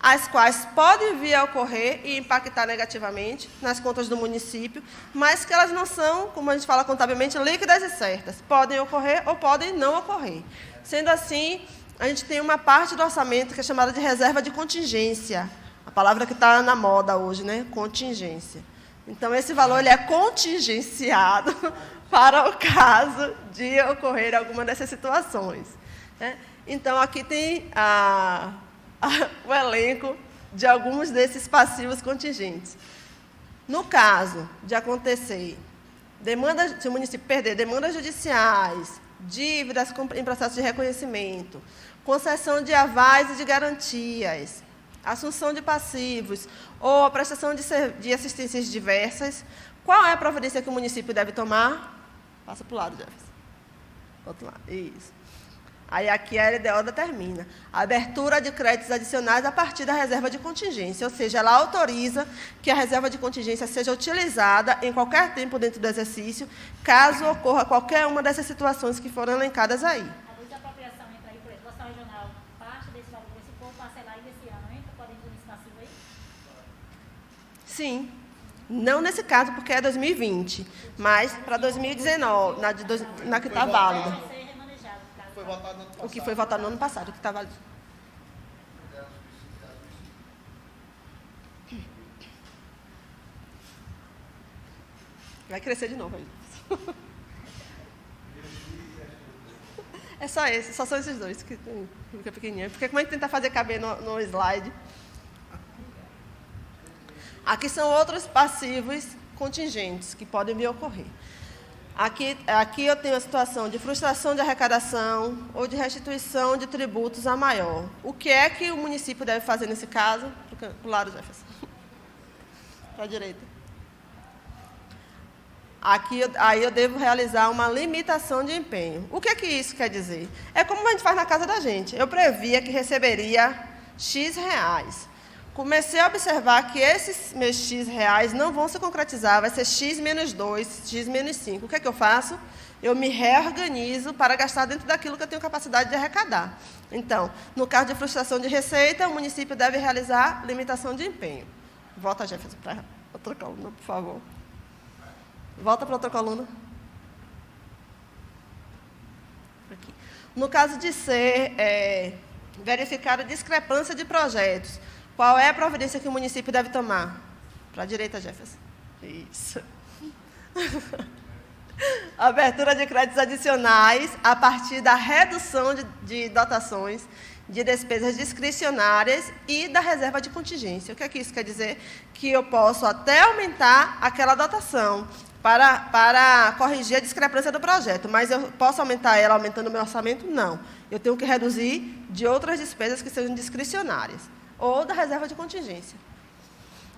as quais podem vir a ocorrer e impactar negativamente nas contas do município, mas que elas não são, como a gente fala contabilmente, líquidas e certas. Podem ocorrer ou podem não ocorrer. Sendo assim, a gente tem uma parte do orçamento que é chamada de reserva de contingência. A palavra que está na moda hoje, né? Contingência. Então, esse valor ele é contingenciado para o caso de ocorrer alguma dessas situações, né? Então, aqui tem o elenco de alguns desses passivos contingentes. No caso de acontecer se o município perder demandas judiciais, dívidas em processo de reconhecimento, concessão de avais e de garantias, assunção de passivos ou a prestação de assistências diversas, qual é a providência que o município deve tomar? Passa para o lado, Jefferson. Outro lado. Isso. Aí aqui a LDO determina a abertura de créditos adicionais a partir da reserva de contingência, ou seja, ela autoriza que a reserva de contingência seja utilizada em qualquer tempo dentro do exercício, caso ocorra qualquer uma dessas situações que foram elencadas aí.
A lei de apropriação entra aí, por exemplo, a regional, parte desse valor, se for parcelar aí desse ano, entra, pode incluir esse passivo aí?
Sim. Não nesse caso, porque é 2020, mas para 2019, na que está válida. O que foi votado no ano passado, o que está válido. Vai crescer de novo aí. É só esse, só são esses dois que fica pequenininho. Porque como é que tenta fazer caber no slide? Aqui são outros passivos contingentes que podem vir a ocorrer. Aqui eu tenho a situação de frustração de arrecadação ou de restituição de tributos a maior. O que é que o município deve fazer nesse caso? Para o lado, Jefferson. Para a direita. Aí eu devo realizar uma limitação de empenho. O que é que isso quer dizer? É como a gente faz na casa da gente. Eu previa que receberia X reais. comecei a observar que esses meus X reais não vão se concretizar, vai ser X menos 2, X menos 5. O que é que eu faço? Eu me reorganizo para gastar dentro daquilo que eu tenho capacidade de arrecadar. Então, no caso de frustração de receita, o município deve realizar limitação de empenho. Volta, Jefferson, para outra coluna, por favor. Volta para outra coluna. Aqui. No caso de ser verificar a discrepância de projetos, qual é a providência que o município deve tomar? Para a direita, Jefferson. Isso. Abertura de créditos adicionais a partir da redução de dotações de despesas discricionárias e da reserva de contingência. O que é que isso quer dizer? Que eu posso até aumentar aquela dotação para corrigir a discrepância do projeto, mas eu posso aumentar ela aumentando o meu orçamento? Não. Eu tenho que reduzir de outras despesas que sejam discricionárias ou da reserva de contingência.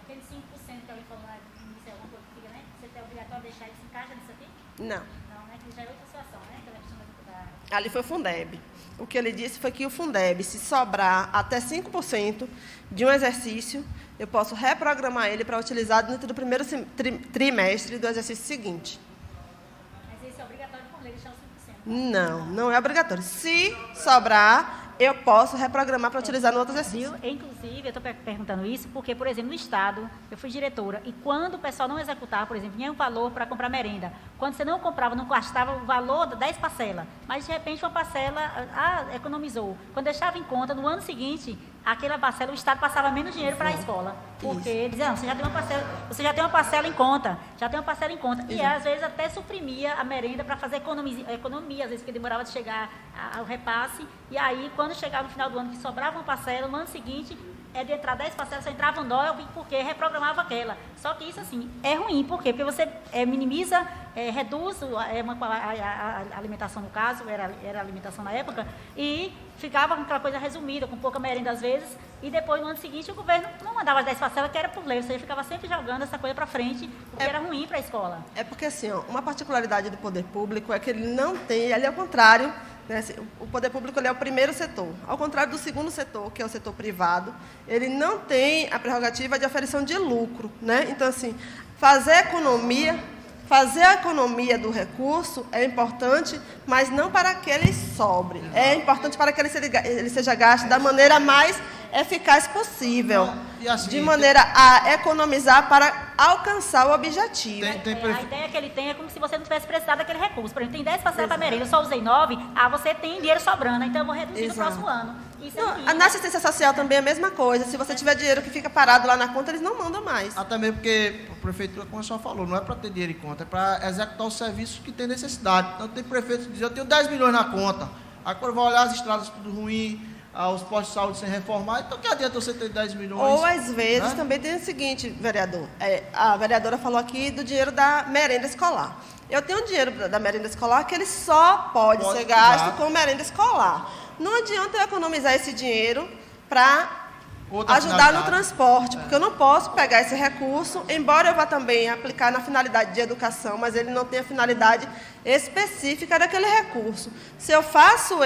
Aquele 5% que eu falou lá no início, alguma coisa que fica, né? Você tem obrigatório deixar, ele se encaixa nisso aqui?
Não.
Não, né? Que já é outra situação, né? Aquela questão
Ali foi o Fundeb. O que ele disse foi que o Fundeb, se sobrar até 5% de um exercício, eu posso reprogramar ele para utilizar dentro do primeiro trimestre do exercício seguinte.
Mas isso é obrigatório por lei, deixar os 5%?
Não, não é obrigatório. Se sobrar, eu posso reprogramar para utilizar no outro exercício.
Inclusive, eu estou perguntando isso porque, por exemplo, no Estado, eu fui diretora, e quando o pessoal não executava, por exemplo, tinha um valor para comprar merenda, quando você não comprava, não gastava o valor de 10 parcelas, mas, de repente, uma parcela, economizou. Quando deixava em conta, no ano seguinte, aquela parcela, o Estado passava menos dinheiro para a escola, porque dizia, não, você já tem uma parcela em conta, e às vezes até suprimia a merenda para fazer economia, às vezes, porque demorava de chegar ao repasse, e aí, quando chegava no final do ano, que sobrava uma parcela, no ano seguinte, de entrar 10 parcelas, só entrava 9, porque reprogramava aquela. Só que isso, assim, é ruim. Por quê? Porque você minimiza, reduz a alimentação, no caso, era a alimentação na época, e ficava com aquela coisa resumida, com pouca merenda às vezes, e depois, no ano seguinte, o governo não mandava as 10 parcelas, que era por lei, você ficava sempre jogando essa coisa para frente, porque era ruim para a escola.
É porque, assim, uma particularidade do poder público é que ele não tem, ali é o contrário, né? O poder público ele é o primeiro setor. Ao contrário do segundo setor, que é o setor privado, ele não tem a prerrogativa de aferição de lucro, né? Então, assim, fazer a economia do recurso é importante, mas não para que ele sobre. É importante para que ele seja gasto da maneira mais eficaz possível, assim, de maneira a economizar para alcançar o objetivo.
A ideia que ele tem é como se você não tivesse precisado daquele recurso. Por exemplo, tem 10 parcelas para merenda, eu só usei 9, você tem dinheiro sobrando, então eu vou reduzir no próximo ano. Isso
na assistência social também é a mesma coisa. Se você tiver dinheiro que fica parado lá na conta, eles não mandam mais.
Até mesmo porque a prefeitura, como a senhora falou, não é para ter dinheiro em conta, é para executar os serviços que tem necessidade. Então tem prefeito que diz, eu tenho 10 milhões na conta. Aí quando vai olhar as estradas tudo ruim, os postos de saúde sem reformar, então que adianta você ter 10 milhões?
Ou às vezes também tem o seguinte, vereador, a vereadora falou aqui do dinheiro da merenda escolar. Eu tenho um dinheiro da merenda escolar que ele só pode ser gasto com merenda escolar. Não adianta eu economizar esse dinheiro para ajudar no transporte, porque eu não posso pegar esse recurso, embora eu vá também aplicar na finalidade de educação, mas ele não tem a finalidade específica daquele recurso. Se eu faço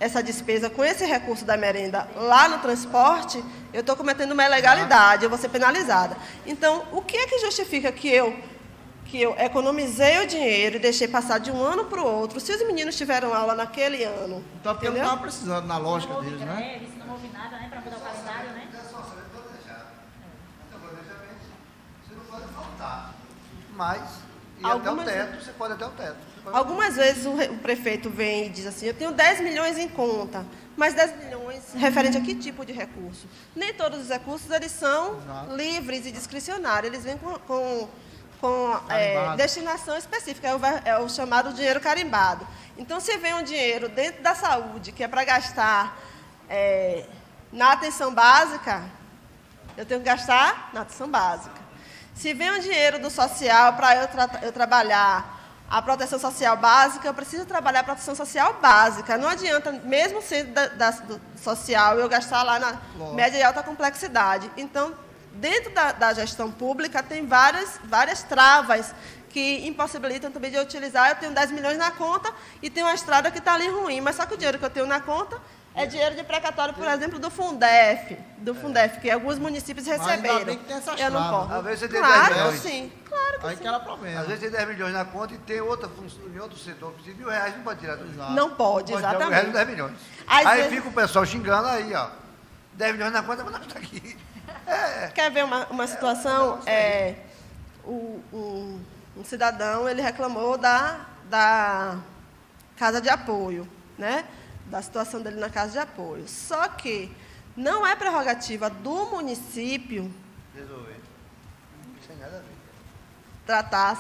essa despesa com esse recurso da merenda lá no transporte, eu estou cometendo uma ilegalidade, eu vou ser penalizada. Então, o que é que justifica que eu economizei o dinheiro e deixei passar de um ano para o outro, se os meninos tiveram aula naquele ano?
Então, porque não estava precisando, na lógica deles, né?
Se não houve nada, né, para mudar o calendário, né?
Você não pode faltar, mas até o teto, você pode até o teto.
Algumas vezes o prefeito vem e diz assim, eu tenho 10 milhões em conta, mas 10 milhões referente a que tipo de recurso? Nem todos os recursos eles são livres e discricionários, eles vêm com destinação específica, é o chamado dinheiro carimbado. Então, se vem um dinheiro dentro da saúde, que é para gastar na atenção básica, eu tenho que gastar na atenção básica. Se vem um dinheiro do social para eu trabalhar a proteção social básica, eu preciso trabalhar a proteção social básica. Não adianta, mesmo sendo do social, eu gastar lá na média e alta complexidade. Então, dentro da gestão pública, tem várias travas que impossibilitam também de eu utilizar. Eu tenho 10 milhões na conta e tenho uma estrada que está ali ruim, mas só que o dinheiro que eu tenho na conta É dinheiro de precatório, por exemplo, do Fundef, que alguns municípios receberam.
ainda bem que tem essas
Eu não
travas,
posso.
Às vezes você tem
Claro
10
que
milhões.
sim, claro que
Aí
sim.
que era problema.
Às vezes tem 10 milhões na conta e tem outra em outro setor que precisa de R$1.000, não pode tirar tudo.
Exato.
Não pode,
Pode tirar o resto
exatamente.
de 10 milhões.
Às
Aí
vezes-
fica o pessoal xingando aí, ó. 10 milhões na conta, mas não está aqui.
Quer ver uma situação? Um cidadão, ele reclamou da casa de apoio, né? Da situação dele na casa de apoio. Só que não é prerrogativa do município
Resolver. Não tem nada a ver.
tratar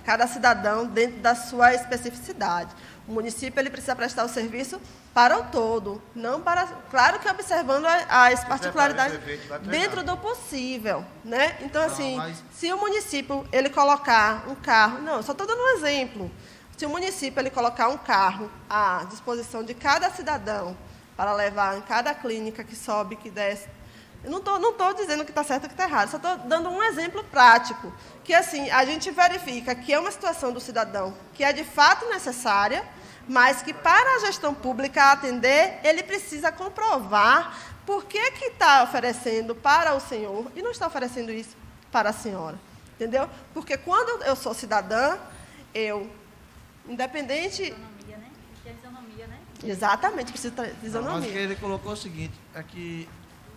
cada cidadão dentro da sua especificidade. O município ele precisa prestar o serviço para o todo, não para, claro que observando as particularidades
prefeito vai treinar.
dentro do possível, né? Então assim,
mas-
se o município ele colocar um carro, não, só estou dando um exemplo. Se o município ele colocar um carro à disposição de cada cidadão para levar em cada clínica que sobe, que desce, eu não estou dizendo que está certo ou que está errado, só estou dando um exemplo prático, que assim, a gente verifica que é uma situação do cidadão que é de fato necessária, mas que para a gestão pública atender, ele precisa comprovar por que está oferecendo para o senhor e não está oferecendo isso para a senhora. Entendeu? Porque quando eu sou cidadã, eu, independente...
Isonomia, né? Que é isonomia, né?
Exatamente, preciso de
Mas o que
isonomia.
ele colocou é o seguinte, é que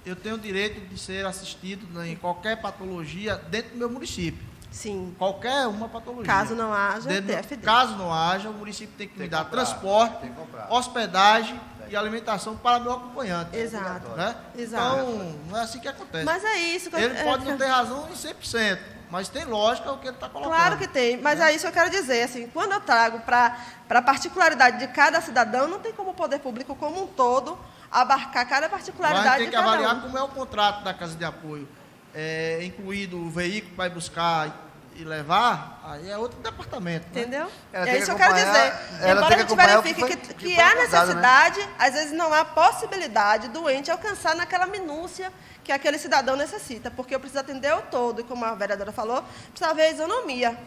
eu tenho o direito de ser assistido em qualquer patologia dentro do meu município.
Sim.
Qualquer uma patologia.
Caso não haja,
Dentro do-
TFD.
Caso não haja, o município tem que me
Tem que
dar
comprar,
transporte,
tem que comprar.
hospedagem e alimentação para meu acompanhante.
Exato.
Né?
Exato.
Então, não é assim que acontece.
Mas é isso que eu...
Ele pode não ter razão em 100%, mas tem lógica o que ele está colocando.
Claro que tem, mas é isso que eu quero dizer. Assim, quando eu trago para a particularidade de cada cidadão, não tem como o poder público como um todo abarcar cada
Mas a
particularidade
gente tem
de
que
cada
avaliar
um.
como é o contrato da casa de apoio. É, incluído o veículo que vai buscar e levar, aí é outro departamento. Né?
Entendeu?
Ela
É
tem
isso
que
que eu quero
acompanhar-
dizer.
ela
Embora
tem
a
que
gente
acompanhar o que
verifique
foi-
que
foi
há
acordado, né?
necessidade, às vezes não há possibilidade do ente alcançar naquela minúcia que aquele cidadão necessita, porque eu preciso atender o todo, e como a vereadora falou, precisa haver isonomia.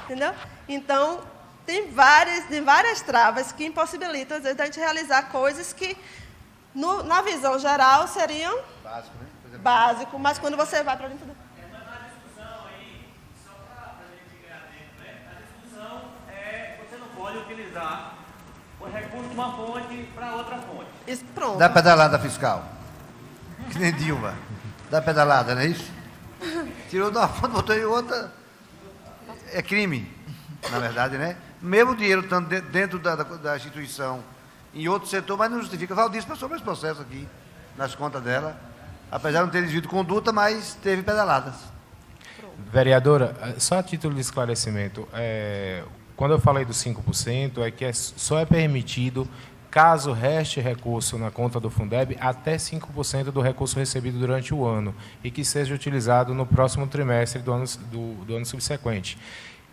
Entendeu? Então, tem várias travas que impossibilitam, às vezes, a gente realizar coisas que, na visão geral, seriam
Básico, né? Coisa
básico, mas quando você vai para dentro do...
Você não pode utilizar o recurso de uma fonte para outra fonte.
Isso, pronto.
Dá pedalada fiscal. Que nem Dilma. Dá pedalada, não é isso? Tirou de uma fonte, botou em outra. É crime, na verdade, né? Mesmo o dinheiro estando dentro da instituição, em outro setor, mas não justifica. Valdir passou mais processo aqui, nas contas dela. Apesar de não ter desviado conduta, mas teve pedaladas.
Vereadora, só a título de esclarecimento, quando eu falei dos 5%, é que só é permitido, caso reste recurso na conta do Fundeb, até 5% do recurso recebido durante o ano e que seja utilizado no próximo trimestre do ano subsequente.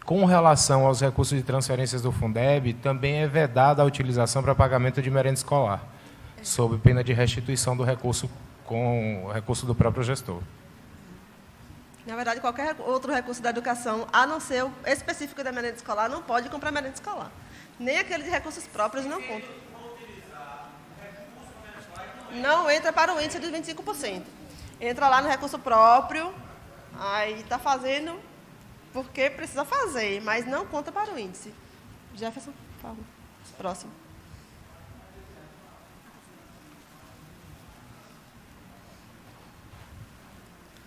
Com relação aos recursos de transferências do Fundeb, também é vedada a utilização para pagamento de merenda escolar, sob pena de restituição do recurso com o recurso do próprio gestor.
Na verdade, qualquer outro recurso da educação, a não ser o específico da merenda escolar, não pode comprar merenda escolar. Nem aquele de recursos próprios não conta. Não entra para o índice dos 25%. Entra lá no recurso próprio, aí está fazendo porque precisa fazer, mas não conta para o índice. Jefferson, por favor. Próximo.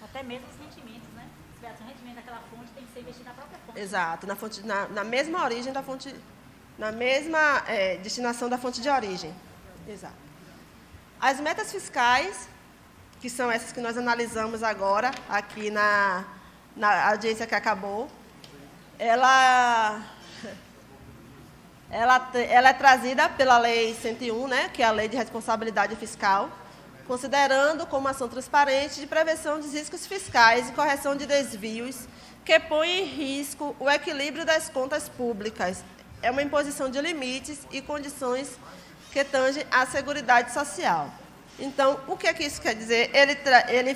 Até mesmo os rendimentos, né? Se tiver um rendimento daquela fonte, tem que ser investido na própria fonte.
Exato, na mesma origem da fonte, na mesma destinação da fonte de origem. Exato. As metas fiscais, que são essas que nós analisamos agora, aqui na audiência que acabou, ela é trazida pela Lei 101, né, que é a Lei de Responsabilidade Fiscal, considerando como ação transparente de prevenção dos riscos fiscais e correção de desvios que põe em risco o equilíbrio das contas públicas. É uma imposição de limites e condições que tangem à Seguridade Social. Então, o que é que isso quer dizer?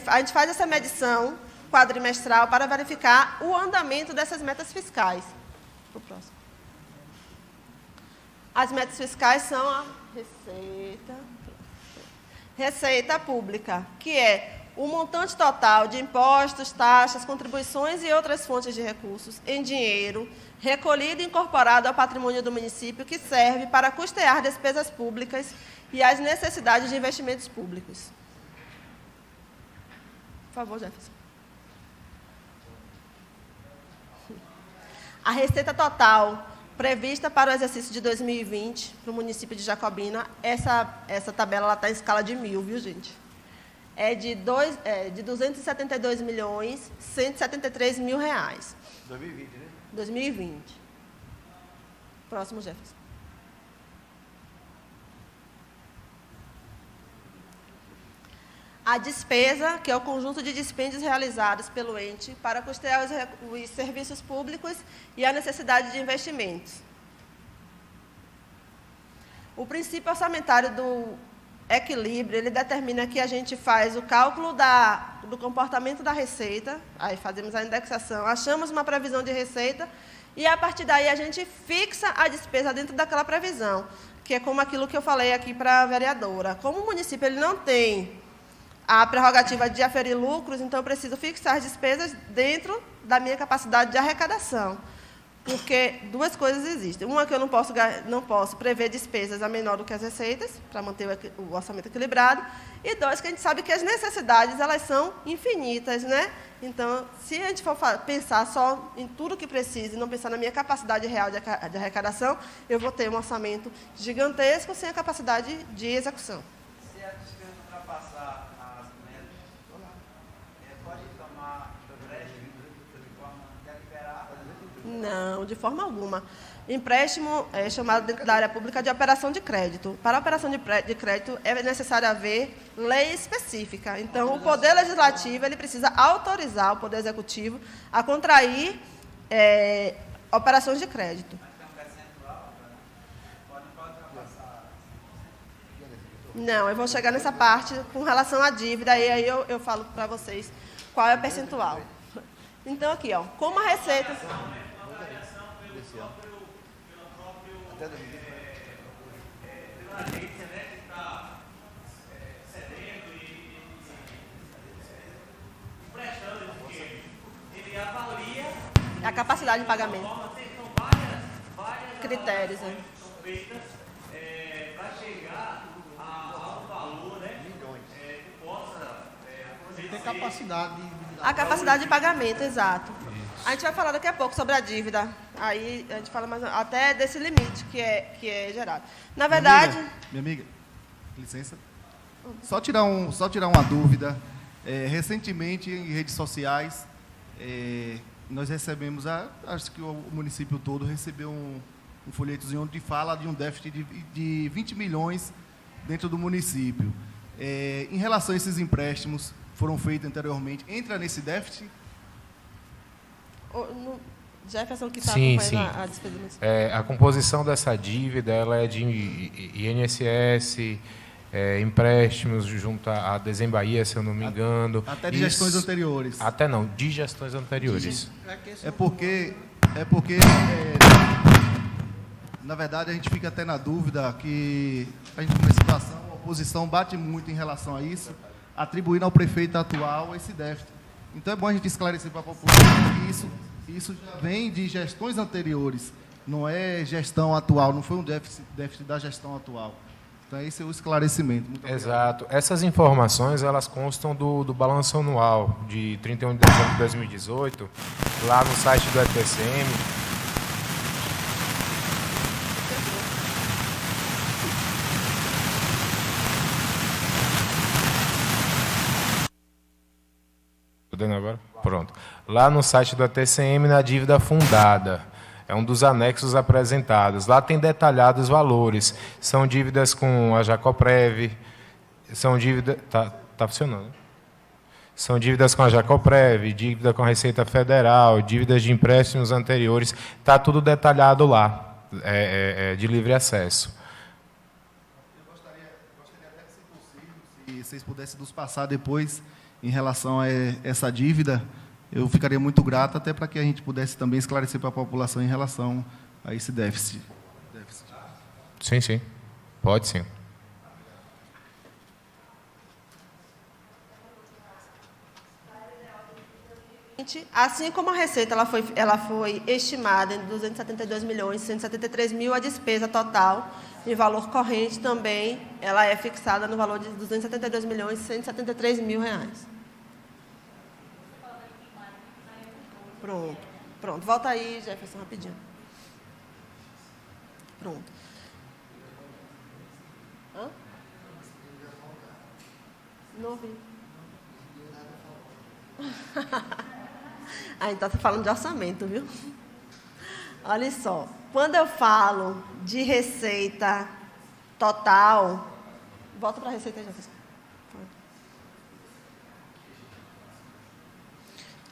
A gente faz essa medição quadrimestral para verificar o andamento dessas metas fiscais. O próximo. As metas fiscais são a receita, receita pública, que é o montante total de impostos, taxas, contribuições e outras fontes de recursos em dinheiro, recolhido e incorporado ao patrimônio do município, que serve para custear despesas públicas e as necessidades de investimentos públicos. Por favor, Jefferson. A receita total prevista para o exercício de 2020, para o município de Jacobina, essa tabela está em escala de 1.000, viu, gente? É de 272.173.000 reais.
2020, né?
2020. Próximo, Jefferson. A despesa, que é o conjunto de dispêndios realizados pelo ente para custear os serviços públicos e a necessidade de investimentos. O princípio orçamentário do equilíbrio, ele determina que a gente faz o cálculo do comportamento da receita, aí fazemos a indexação, achamos uma previsão de receita e, a partir daí, a gente fixa a despesa dentro daquela previsão, que é como aquilo que eu falei aqui para a vereadora. Como o município ele não tem a prerrogativa de aferir lucros, então eu preciso fixar as despesas dentro da minha capacidade de arrecadação. Porque duas coisas existem. Uma, que eu não posso prever despesas a menor do que as receitas, para manter o orçamento equilibrado. E dois, que a gente sabe que as necessidades elas são infinitas, né? Então, se a gente for pensar só em tudo que precisa e não pensar na minha capacidade real de arrecadação, eu vou ter um orçamento gigantesco sem a capacidade de execução.
Se a despesa ultrapassar as metas, pode tomar empréstimo de forma deliberada?
Não, de forma alguma. Empréstimo é chamado dentro da área pública de operação de crédito. Para a operação de crédito é necessário haver lei específica. Então, o Poder Legislativo ele precisa autorizar o Poder Executivo a contrair operações de crédito. Não, eu vou chegar nessa parte com relação à dívida, e aí eu falo para vocês qual é o percentual. Então, aqui, ó, como a receita... A capacidade de pagamento. Critérios, né?
Para chegar ao valor, né? Que possa
Tem capacidade de...
A capacidade de pagamento, exato. A gente vai falar daqui a pouco sobre a dívida. Aí a gente fala mais até desse limite que é gerado. Na verdade...
Minha amiga, licença. Só tirar uma dúvida. Recentemente, em redes sociais, nós recebemos, acho que o município todo recebeu um folhetozinho onde fala de um déficit de 20 milhões dentro do município. Em relação a esses empréstimos, foram feitos anteriormente, entra nesse déficit?
Jefferson, que está
Sim,
acompanhando
sim.
a despesa do município.
A composição dessa dívida ela é de INSS, empréstimos junto à Desembaía, se eu não me engano.
Até de gestões anteriores.
Até não, de gestões anteriores.
É porque na verdade, a gente fica até na dúvida que a gente, nessa situação, a oposição bate muito em relação a isso, atribuindo ao prefeito atual esse déficit. Então, é bom a gente esclarecer para a população que isso já vem de gestões anteriores, não é gestão atual, não foi um déficit da gestão atual. Então, esse é o esclarecimento. Muito obrigado.
Exato. Essas informações, elas constam do balanço anual de 31 de dezembro de 2018, lá no site do ETCM. Agora? Pronto. Lá no site do ATCM, na dívida fundada, é um dos anexos apresentados. Lá tem detalhados os valores. São dívidas com a Jacoprev, são dívidas... Tá funcionando. São dívidas com a Jacoprev, dívida com a Receita Federal, dívidas de empréstimos anteriores. Está tudo detalhado lá, de livre acesso.
Eu gostaria até que, se possível, se vocês pudessem nos passar depois em relação a essa dívida, eu ficaria muito grato, até para que a gente pudesse também esclarecer para a população em relação a esse déficit.
Sim, sim. Pode sim.
assim como a receita ela foi estimada em 272.173.000, a despesa total em valor corrente também ela é fixada no valor de 272.173.000 reais. Pronto. Volta aí, Jefferson, rapidinho. Pronto. Hã? Não ouvi. Então está falando de orçamento, viu? Olha só, quando eu falo de receita total, volta para a receita, Jefferson.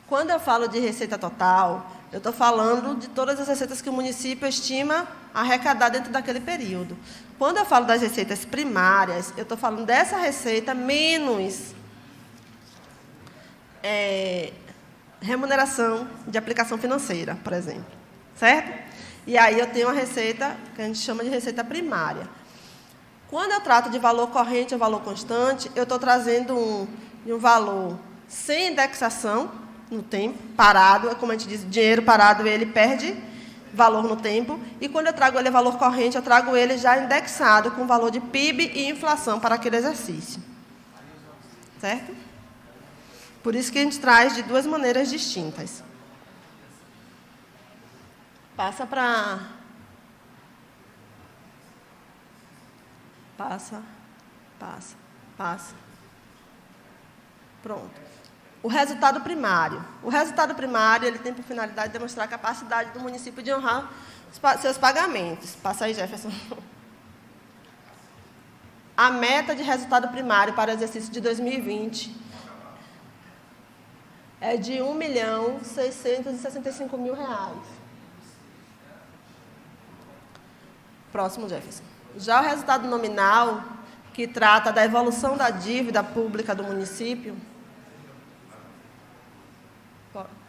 Quando eu falo de receita total, eu estou falando de todas as receitas que o município estima arrecadar dentro daquele período. Quando eu falo das receitas primárias, eu estou falando dessa receita menos remuneração de aplicação financeira, por exemplo. Certo? E aí eu tenho uma receita que a gente chama de receita primária. Quando eu trato de valor corrente ou valor constante, eu estou trazendo um valor sem indexação no tempo, parado, como a gente diz, dinheiro parado, ele perde valor no tempo. E quando eu trago ele valor corrente, eu trago ele já indexado com o valor de PIB e inflação para aquele exercício. Certo? Por isso que a gente traz de duas maneiras distintas. Passa para... Passa. Pronto. O resultado primário. O resultado primário ele tem por finalidade demonstrar a capacidade do município de honrar seus pagamentos. Passa aí, Jefferson. A meta de resultado primário para o exercício de 2020 é de R$ 1.665.000. Próximo, Jefferson. Já o resultado nominal, que trata da evolução da dívida pública do município...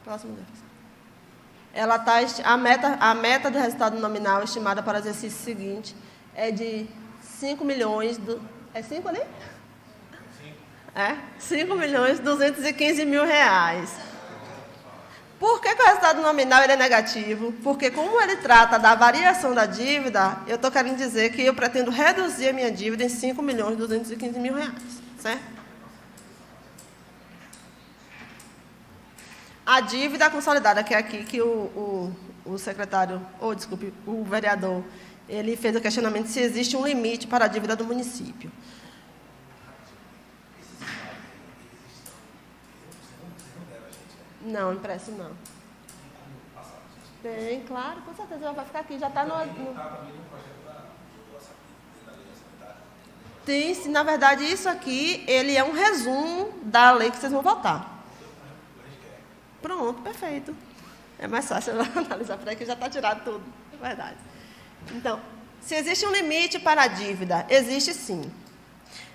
Próximo, Jefferson. Ela tá, a meta do resultado nominal estimada para o exercício seguinte é de 5 milhões... É 5 ali? 5.215.000 reais. Por que o resultado nominal ele é negativo? Porque como ele trata da variação da dívida, eu estou querendo dizer que eu pretendo reduzir a minha dívida em 5.215.000 reais. Certo? A dívida consolidada, que é aqui que o secretário, desculpe, o vereador, ele fez o questionamento se existe um limite para a dívida do município. Não, impresso não. Tem, claro, com certeza já vai ficar aqui, já está no... Tem, na verdade, isso aqui, ele é um resumo da lei que vocês vão votar. Pronto, perfeito. É mais fácil analisar por aqui, já está tirado tudo, é verdade. Então, se existe um limite para a dívida, existe sim.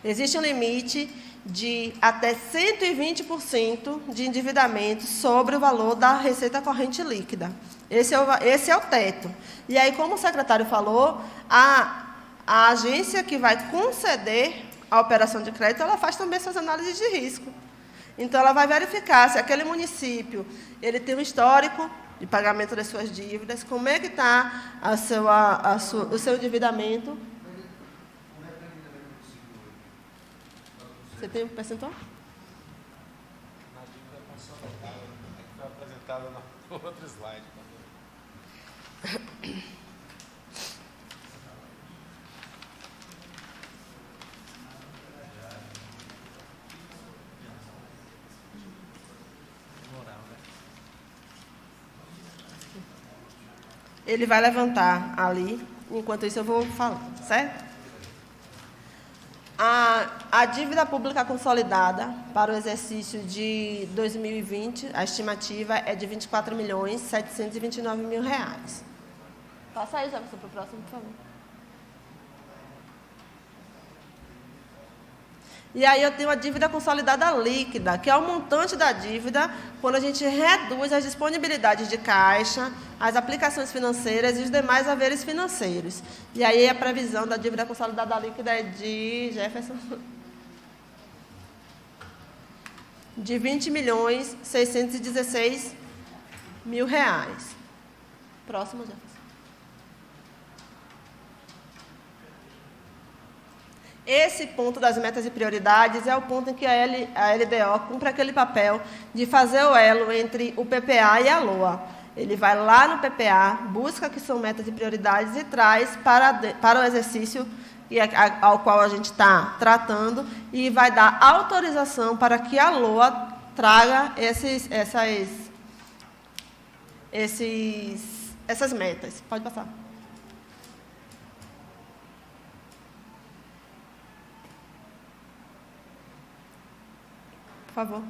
Existe um limite de até 120% de endividamento sobre o valor da receita corrente líquida. Esse é o teto. E aí, como o secretário falou, a agência que vai conceder a operação de crédito, ela faz também suas análises de risco. Então, ela vai verificar se aquele município ele tem um histórico de pagamento das suas dívidas, como é que está o seu endividamento. Você tem um percentual?
Na dívida consolidada, que foi apresentada no outro slide.
Ele vai levantar ali, enquanto isso eu vou falar, certo? A dívida pública consolidada para o exercício de 2020, a estimativa é de R$ 24.729.000. Passa aí, Jefferson, para o próximo, por favor. E aí eu tenho a dívida consolidada líquida, que é o montante da dívida quando a gente reduz as disponibilidades de caixa, as aplicações financeiras e os demais haveres financeiros. E aí a previsão da dívida consolidada líquida é de... Jefferson? de R$ 20.616.000. Próximo, Jefferson. Esse ponto das metas e prioridades é o ponto em que a LDO cumpre aquele papel de fazer o elo entre o PPA e a LOA. Ele vai lá no PPA, busca o que são metas e prioridades e traz para o exercício ao qual a gente está tratando e vai dar autorização para que a LOA traga essas metas. Pode passar. Por favor.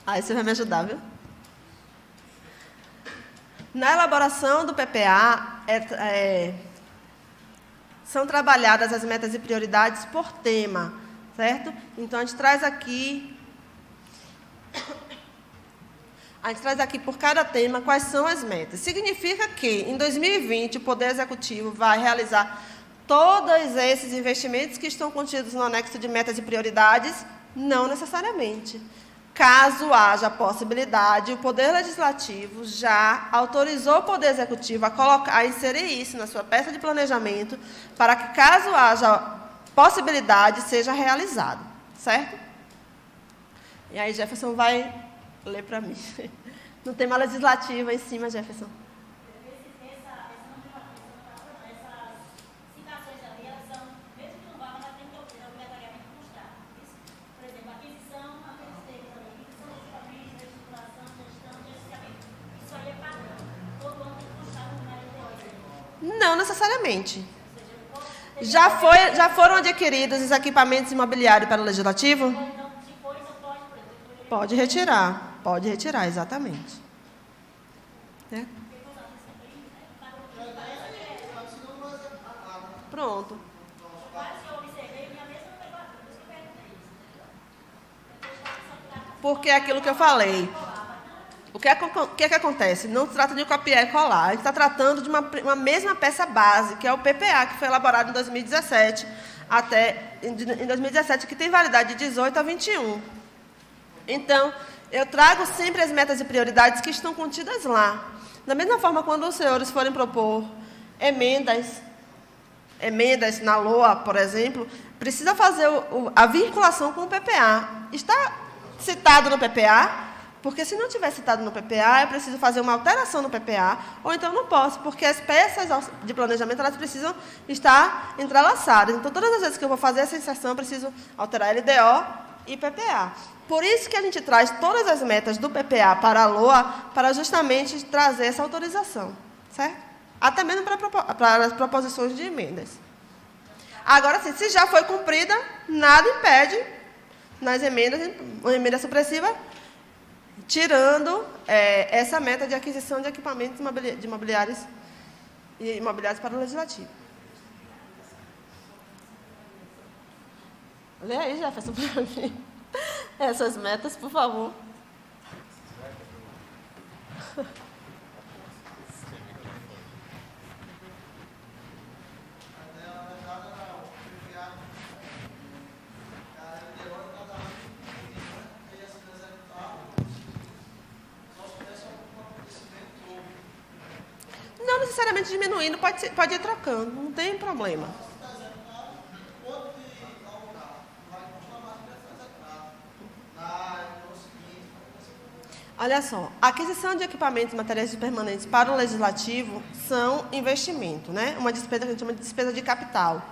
Aí você vai me ajudar, viu? Na elaboração do PPA, são trabalhadas as metas e prioridades por tema, certo? Então, a gente traz aqui por cada tema quais são as metas. Significa que, em 2020, o Poder Executivo vai realizar todos esses investimentos que estão contidos no anexo de metas e prioridades? Não necessariamente. Caso haja possibilidade, o Poder Legislativo já autorizou o Poder Executivo a inserir isso na sua peça de planejamento para que, caso haja possibilidade, seja realizado. Certo? E aí, Jefferson vai ler para mim. No tema legislativo, em cima, Jefferson. Não necessariamente. Já foram adquiridos os equipamentos imobiliários para o Legislativo? Pode retirar, exatamente. É? Pronto. Porque é aquilo que eu falei. O que acontece? Não se trata de copiar e colar. A gente está tratando de uma mesma peça base, que é o PPA, que foi elaborado em 2017, em 2017, que tem validade de 18 a 21. Então, eu trago sempre as metas e prioridades que estão contidas lá. Da mesma forma, quando os senhores forem propor emendas na LOA, por exemplo, precisa fazer a vinculação com o PPA. Está citado no PPA? Porque se não tiver citado no PPA, é preciso fazer uma alteração no PPA, ou então não posso, porque as peças de planejamento elas precisam estar entrelaçadas. Então, todas as vezes que eu vou fazer essa inserção, eu preciso alterar LDO e PPA. Por isso que a gente traz todas as metas do PPA para a LOA, para justamente trazer essa autorização, certo? Até mesmo para as proposições de emendas. Agora, sim, se já foi cumprida, nada impede, nas emendas, uma emenda supressiva, tirando essa meta de aquisição de equipamentos imobiliários para o Legislativo. Lê aí, Jefferson, para mim. Essas metas, por favor. Não necessariamente diminuindo, pode ir trocando, não tem problema. Olha só, a aquisição de equipamentos e materiais permanentes para o Legislativo são investimento, né? Uma despesa que a gente chama de despesa de capital,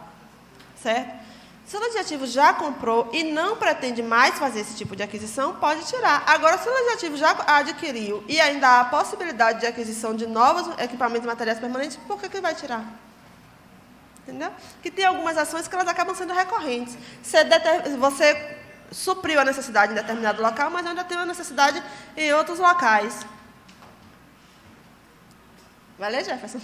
certo? Se o Legislativo já comprou e não pretende mais fazer esse tipo de aquisição, pode tirar. Agora, se o Legislativo já adquiriu e ainda há a possibilidade de aquisição de novos equipamentos e materiais permanentes, por que vai tirar? Entendeu? Que tem algumas ações que elas acabam sendo recorrentes. Você supriu a necessidade em determinado local, mas ainda tem uma necessidade em outros locais. Vai ler, Jefferson?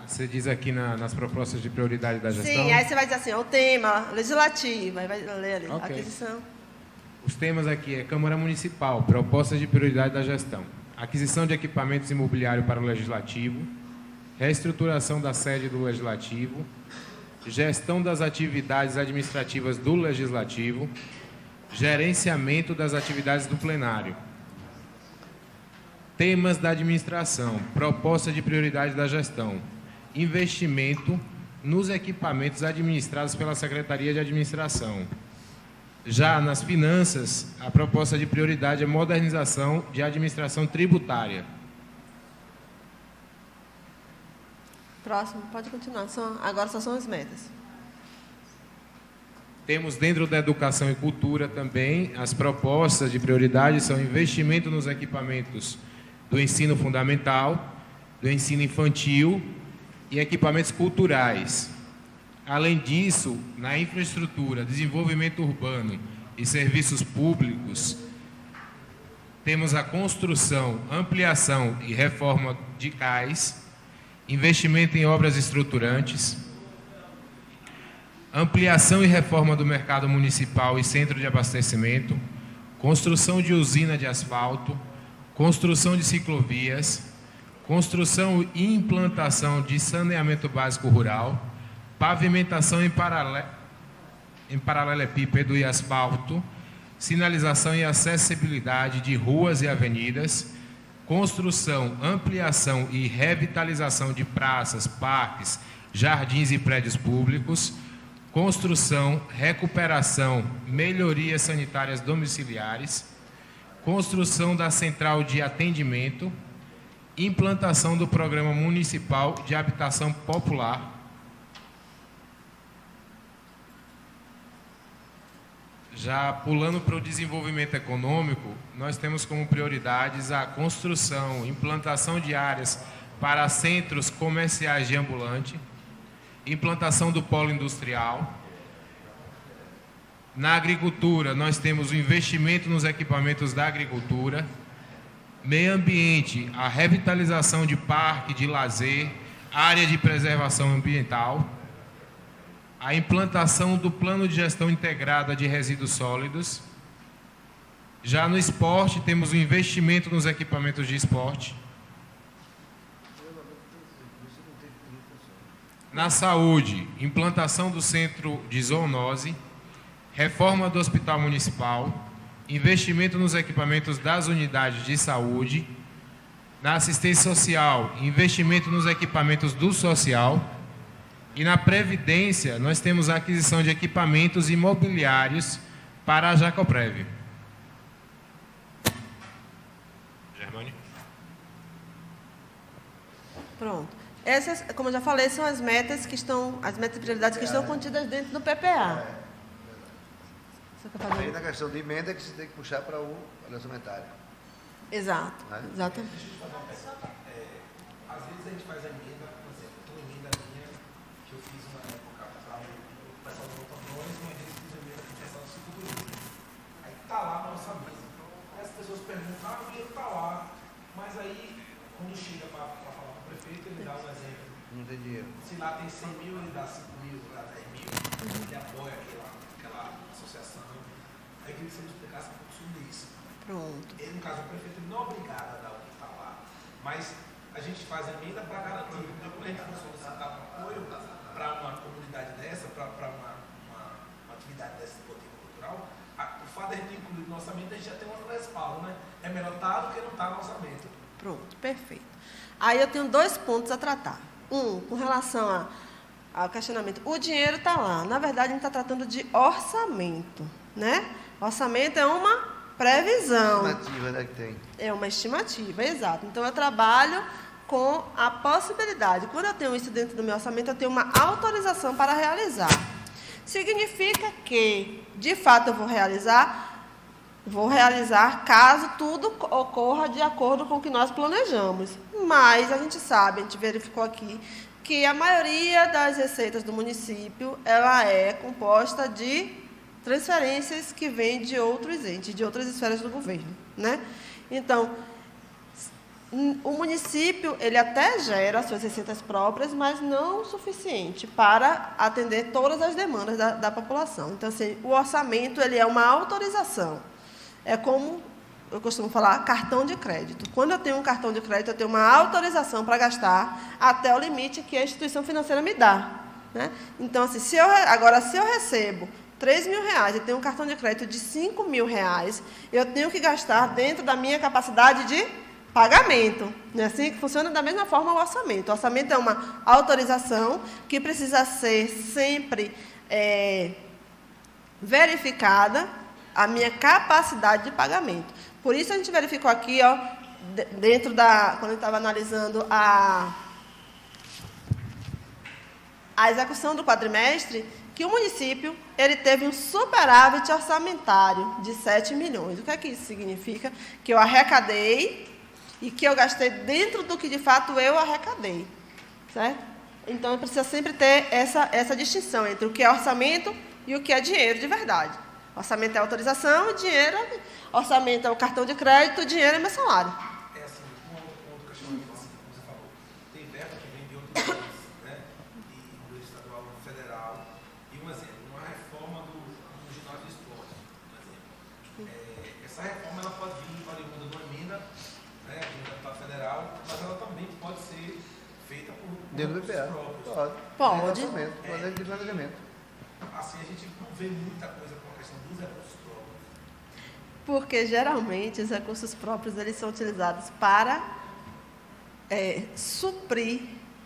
Você diz aqui nas propostas de prioridade da gestão?
Sim, aí você vai dizer assim, o tema legislativo, aí vai ler ali, okay. Aquisição.
Os temas aqui é Câmara Municipal, propostas de prioridade da gestão, aquisição de equipamentos imobiliários para o Legislativo, reestruturação da sede do Legislativo, gestão das atividades administrativas do Legislativo, gerenciamento das atividades do plenário. Temas da administração, proposta de prioridade da gestão, investimento nos equipamentos administrados pela Secretaria de Administração. Já nas finanças, a proposta de prioridade é modernização de administração tributária.
Próximo, pode continuar. Agora só são as metas.
Temos dentro da educação e cultura também, as propostas de prioridade são investimento nos equipamentos do ensino fundamental, do ensino infantil e equipamentos culturais. Além disso, na infraestrutura, desenvolvimento urbano e serviços públicos, temos a construção, ampliação e reforma de cais, investimento em obras estruturantes, ampliação e reforma do mercado municipal e centro de abastecimento, construção de usina de asfalto, construção de ciclovias, construção e implantação de saneamento básico rural, pavimentação em paralelepípedo e asfalto, sinalização e acessibilidade de ruas e avenidas, construção, ampliação e revitalização de praças, parques, jardins e prédios públicos, construção, recuperação, melhorias sanitárias domiciliares, construção da central de atendimento, implantação do Programa Municipal de Habitação Popular. Já pulando para o desenvolvimento econômico, nós temos como prioridades a construção, implantação de áreas para centros comerciais de ambulante, implantação do polo industrial. Na agricultura, nós temos o investimento nos equipamentos da agricultura. Meio ambiente, a revitalização de parque de lazer, área de preservação ambiental. A implantação do plano de gestão integrada de resíduos sólidos. Já no esporte, temos o investimento nos equipamentos de esporte. Na saúde, implantação do centro de zoonose, reforma do hospital municipal, investimento nos equipamentos das unidades de saúde. Na assistência social, investimento nos equipamentos do social. E na Previdência, nós temos a aquisição de equipamentos imobiliários para a Jacoprev. Germânia.
Pronto. Essas, como eu já falei, são as metas que estão, as metas e prioridades que estão contidas dentro do PPA.
Aí na questão de emenda que você tem que puxar para o orçamentário.
Exato, exatamente.
Às vezes a gente faz a emenda, por exemplo, uma emenda minha, que eu fiz uma época para o pessoal do Autonomões, uma vez fiz a emenda para o pessoal do Ciclo. Aí está lá no orçamento. Aí as pessoas perguntam, o dinheiro está lá, mas aí, quando chega para falar com o prefeito, ele dá um exemplo.
Não tem dinheiro.
Se lá tem 100 mil, ele dá 5 mil, ele dá 10 mil, ele apoia aquela associação. Aí eu queria que você me explicasse um pouco sobre isso.
Pronto.
Ele, no caso, o prefeito não é obrigado a dar o que está lá, mas a gente faz a emenda para garantir. Quando a gente for solicitar um apoio para uma comunidade dessa, para uma atividade desse tipo cultural, o fato de a gente incluir no orçamento, a gente já tem um respaldo, né? É melhor estar do que não estar no orçamento.
Pronto, perfeito. Aí eu tenho 2 pontos a tratar. Com relação ao questionamento. O dinheiro está lá. Na verdade, a gente está tratando de orçamento, né? Orçamento é uma previsão.
Estimativa, né, que tem.
É uma estimativa, exato. Então, eu trabalho com a possibilidade. Quando eu tenho isso dentro do meu orçamento, eu tenho uma autorização para realizar. Significa que, de fato, eu vou realizar caso tudo ocorra de acordo com o que nós planejamos. Mas a gente sabe, a gente verificou aqui, que a maioria das receitas do município, ela é composta de transferências que vêm de outros entes, de outras esferas do governo, né? Então, o município, ele até gera suas receitas próprias, mas não o suficiente para atender todas as demandas da população. Então, assim, o orçamento, ele é uma autorização. É como eu costumo falar, cartão de crédito. Quando eu tenho um cartão de crédito, eu tenho uma autorização para gastar até o limite que a instituição financeira me dá. né? Então, assim, se eu recebo R$3.000 e tenho um cartão de crédito de R$5.000, eu tenho que gastar dentro da minha capacidade de pagamento. Não é assim que funciona? Da mesma forma o orçamento. O orçamento é uma autorização que precisa ser sempre verificada a minha capacidade de pagamento. Por isso a gente verificou aqui, ó, dentro da, quando a gente estava analisando a execução do quadrimestre, que o município ele teve um superávit orçamentário de 7 milhões. O que é que isso significa? Que eu arrecadei e que eu gastei dentro do que de fato eu arrecadei. Certo? Então, precisa sempre ter essa distinção entre o que é orçamento e o que é dinheiro de verdade. Orçamento é autorização, orçamento é o cartão de crédito, o dinheiro é meu salário.
É assim, um outro questionamento, assim, como você falou. Tem verba que vem de outros países, né? E do estadual, do federal. E um exemplo, uma reforma do ginásio de esporte, por exemplo. Essa reforma ela pode vir oriunda de uma emenda, né, de um deputado federal, mas ela também pode ser feita por
dentro do BPA.
Pode.
Pode de planejamento.
Assim, a gente não vê muita coisa com a questão dos recursos próprios.
Porque, geralmente, os recursos próprios eles são utilizados para suprir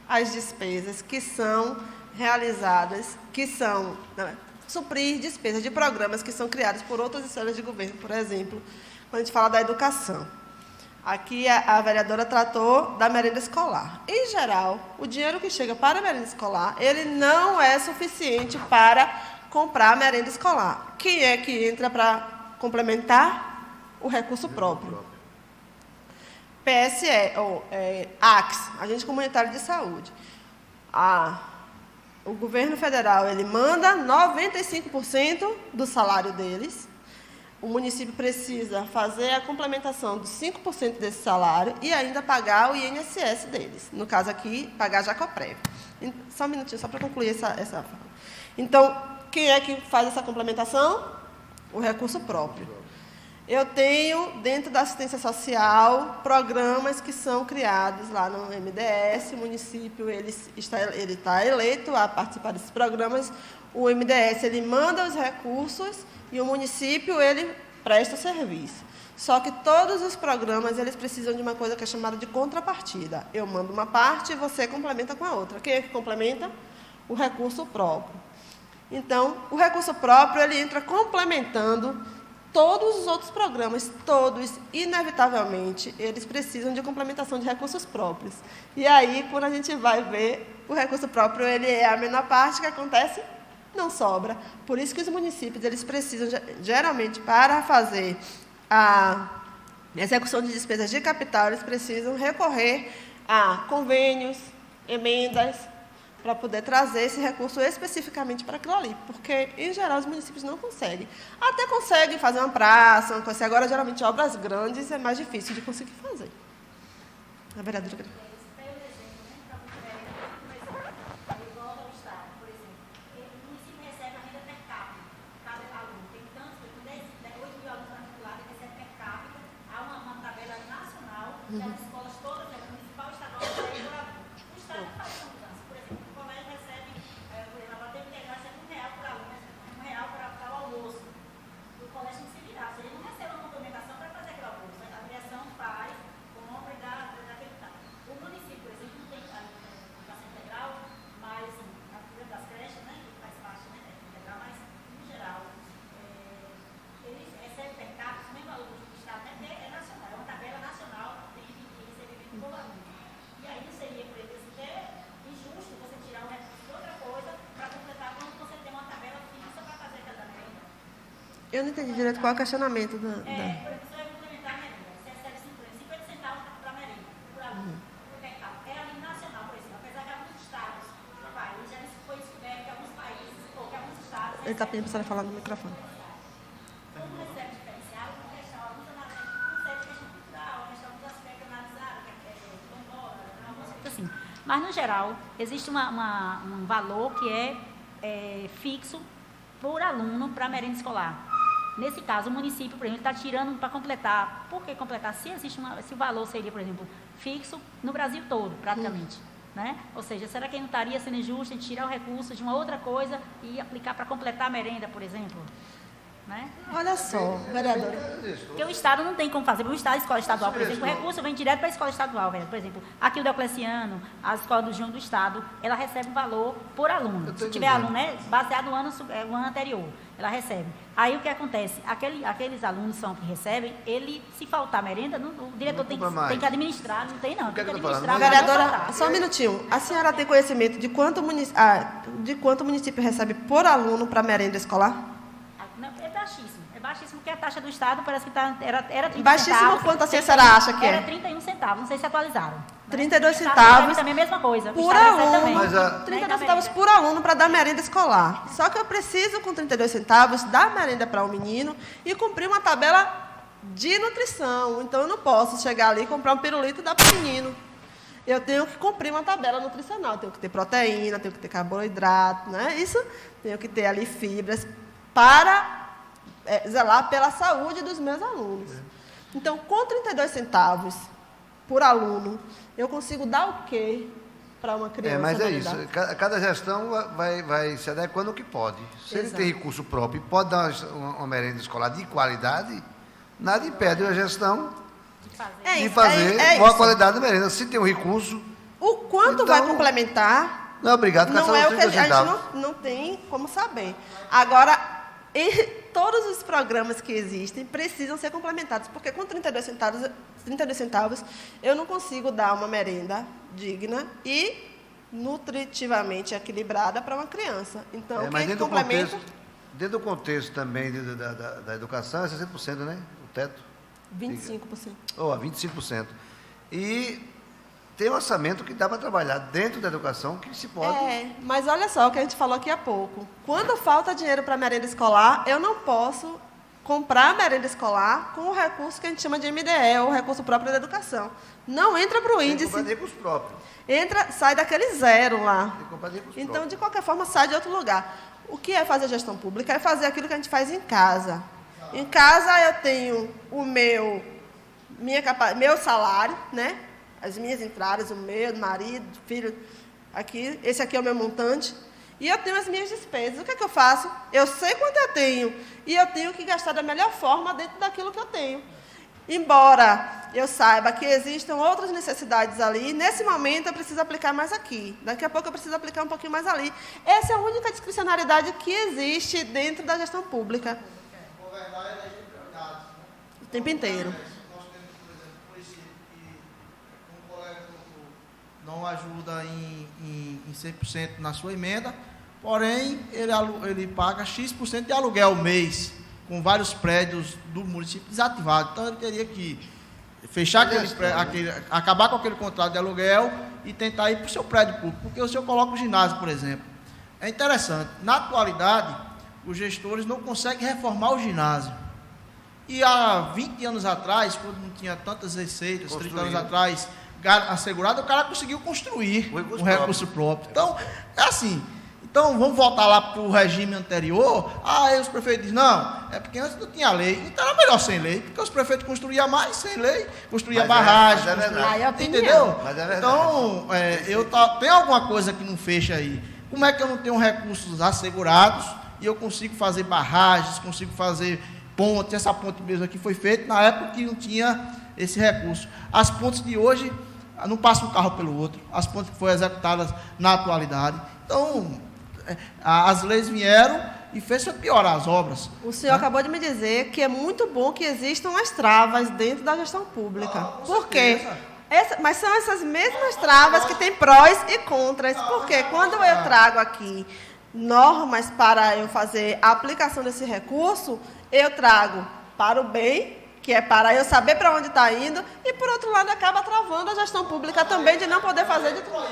as despesas que são realizadas, suprir despesas de programas que são criados por outras esferas de governo. Por exemplo, quando a gente fala da educação. Aqui a vereadora tratou da merenda escolar. Em geral, o dinheiro que chega para a merenda escolar, ele não é suficiente para comprar a merenda escolar. Quem é que entra para complementar? O recurso próprio. PSE, ou ACS, Agente Comunitário de Saúde. O governo federal ele manda 95% do salário deles. O município precisa fazer a complementação dos 5% desse salário e ainda pagar o INSS deles. No caso aqui, pagar a Jacoprévio. Só um minutinho, só para concluir essa fala. Então, quem é que faz essa complementação? O recurso próprio. Eu tenho, dentro da assistência social, programas que são criados lá no MDS. O município ele está eleito a participar desses programas. O MDS ele manda os recursos e o município ele presta o serviço. Só que todos os programas eles precisam de uma coisa que é chamada de contrapartida. Eu mando uma parte e você complementa com a outra. Quem é que complementa? O recurso próprio. Então, o recurso próprio ele entra complementando todos os outros programas, todos, inevitavelmente, eles precisam de complementação de recursos próprios. E aí, quando a gente vai ver, o recurso próprio ele é a menor parte que acontece, não sobra. Por isso que os municípios eles precisam, geralmente, para fazer a execução de despesas de capital, eles precisam recorrer a convênios, emendas, para poder trazer esse recurso especificamente para aquilo ali, porque, em geral, os municípios não conseguem. Até conseguem fazer uma praça, uma coisa assim. Agora, geralmente, obras grandes é mais difícil de conseguir fazer. A vereadora... Eu não entendi direito qual é o questionamento da...
Por exemplo, você vai complementar a merenda. Você recebe 50 centavos para a merenda, por aluno, por hectare. É a linha nacional, por exemplo. Apesar que alguns estados do país já foi descoberto que alguns países, ou que alguns estados...
Ele está pedindo para a senhora falar no microfone.
Como recebe diferenciado, por questão, alguns analistas não recebem questão cultural, questão dos aspectos analisados, que é algumas coisas assim. Mas, no geral, existe um valor que é fixo por aluno para a merenda escolar. Nesse caso, o município, por exemplo, está tirando para completar. Por que completar? Se o valor seria, por exemplo, fixo no Brasil todo, praticamente. Né? Ou seja, será que não estaria sendo injusto em tirar o recurso de uma outra coisa e aplicar para completar a merenda, por exemplo? Né?
Olha só, vereadora.
Porque o Estado não tem como fazer. O Estado, a escola estadual, por exemplo, o recurso vem direto para a escola estadual, velho. Por exemplo, aqui o Diocleciano, a escola do João do Estado, ela recebe um valor por aluno. Se tiver aluno, né, baseado no ano anterior, ela recebe. Aí o que acontece? Aqueles alunos que recebem, se faltar merenda, o diretor tem que administrar, não tem não. Tem que administrar.
Vereadora, só um minutinho. A senhora tem conhecimento de quanto o município recebe por aluno para merenda escolar?
Não, é baixíssimo, porque a taxa do Estado parece que era 30
baixíssimo
centavos.
Quanto a senhora acha que
era
é?
31 centavos, não sei se atualizaram.
32 centavos
também a mesma coisa.
por aluno. 32 centavos por aluno para dar merenda escolar. Só que eu preciso, com 32 centavos, dar merenda para o menino e cumprir uma tabela de nutrição. Então, eu não posso chegar ali e comprar um pirulito e dar para o menino. Eu tenho que cumprir uma tabela nutricional. Eu tenho que ter proteína, tenho que ter carboidrato, né? Isso, tenho que ter ali fibras para zelar pela saúde dos meus alunos. Então, com 32 centavos por aluno, eu consigo dar o quê para uma criança?
Mas é isso. Cada gestão vai se adequando ao que pode. Se ele tem recurso próprio e pode dar uma merenda escolar de qualidade, nada impede a gestão de fazer boa qualidade da merenda. Se tem um recurso...
O quanto vai complementar...
Não é obrigado,
não é o que a gente não tem como saber. Agora, todos os programas que existem precisam ser complementados, porque com 32 centavos eu não consigo dar uma merenda digna e nutritivamente equilibrada para uma criança. Então,
mas
quem complementa...
Dentro do contexto também da educação, é 60%, né? O teto.
25%.
25%. E tem um orçamento que dá para trabalhar dentro da educação que se pode...
mas olha só o que a gente falou aqui há pouco. Quando falta dinheiro para merenda escolar, eu não posso comprar a merenda escolar com o recurso que a gente chama de MDE, ou recurso próprio da educação. Não entra para o índice.
Tem que comprar recurso próprio.
Sai daquele zero lá.
Tem que comprar recurso
então,
próprio.
de qualquer forma, sai de outro lugar. O que é fazer gestão pública? É fazer aquilo que a gente faz em casa. Em casa eu tenho o meu salário, né? As minhas entradas, o meu, do marido, do filho, aqui, esse aqui é o meu montante, e eu tenho as minhas despesas. O que é que eu faço? Eu sei quanto eu tenho, e eu tenho que gastar da melhor forma dentro daquilo que eu tenho. Embora eu saiba que existam outras necessidades ali, nesse momento eu preciso aplicar mais aqui, daqui a pouco eu preciso aplicar um pouquinho mais ali. Essa é a única discricionariedade que existe dentro da gestão pública. O tempo inteiro.
Não ajuda em 100% na sua emenda, porém, ele paga X% de aluguel mês, com vários prédios do município desativados. Então, ele teria que fechar acabar com aquele contrato de aluguel e tentar ir para o seu prédio público, porque o senhor coloca o ginásio, por exemplo. É interessante, na atualidade, os gestores não conseguem reformar o ginásio. E há 20 anos atrás, quando não tinha tantas receitas, 30 anos atrás, assegurado, o cara conseguiu construir um recurso próprio. Então, é assim. Então, vamos voltar lá para o regime anterior. Aí os prefeitos dizem, não, é porque antes não tinha lei. Então, era melhor sem lei, porque os prefeitos construíam mais sem lei, construíam barragem. Entendeu?
Mas é verdade.
Então, tem alguma coisa que não fecha aí. Como é que eu não tenho recursos assegurados e eu consigo fazer barragens, consigo fazer ponte? Essa ponte mesmo aqui foi feita na época que não tinha esse recurso. As pontes de hoje não passa um carro pelo outro, as pontes que foram executadas na atualidade. Então, as leis vieram e fez piorar as obras.
O senhor acabou de me dizer que é muito bom que existam as travas dentro da gestão pública. Por quê? Mas são essas mesmas travas que têm prós e contras. Porque quando eu trago aqui normas para eu fazer a aplicação desse recurso, eu trago para o bem, que é para eu saber para onde está indo, e, por outro lado, acaba travando a gestão pública também de não poder fazer de tudo.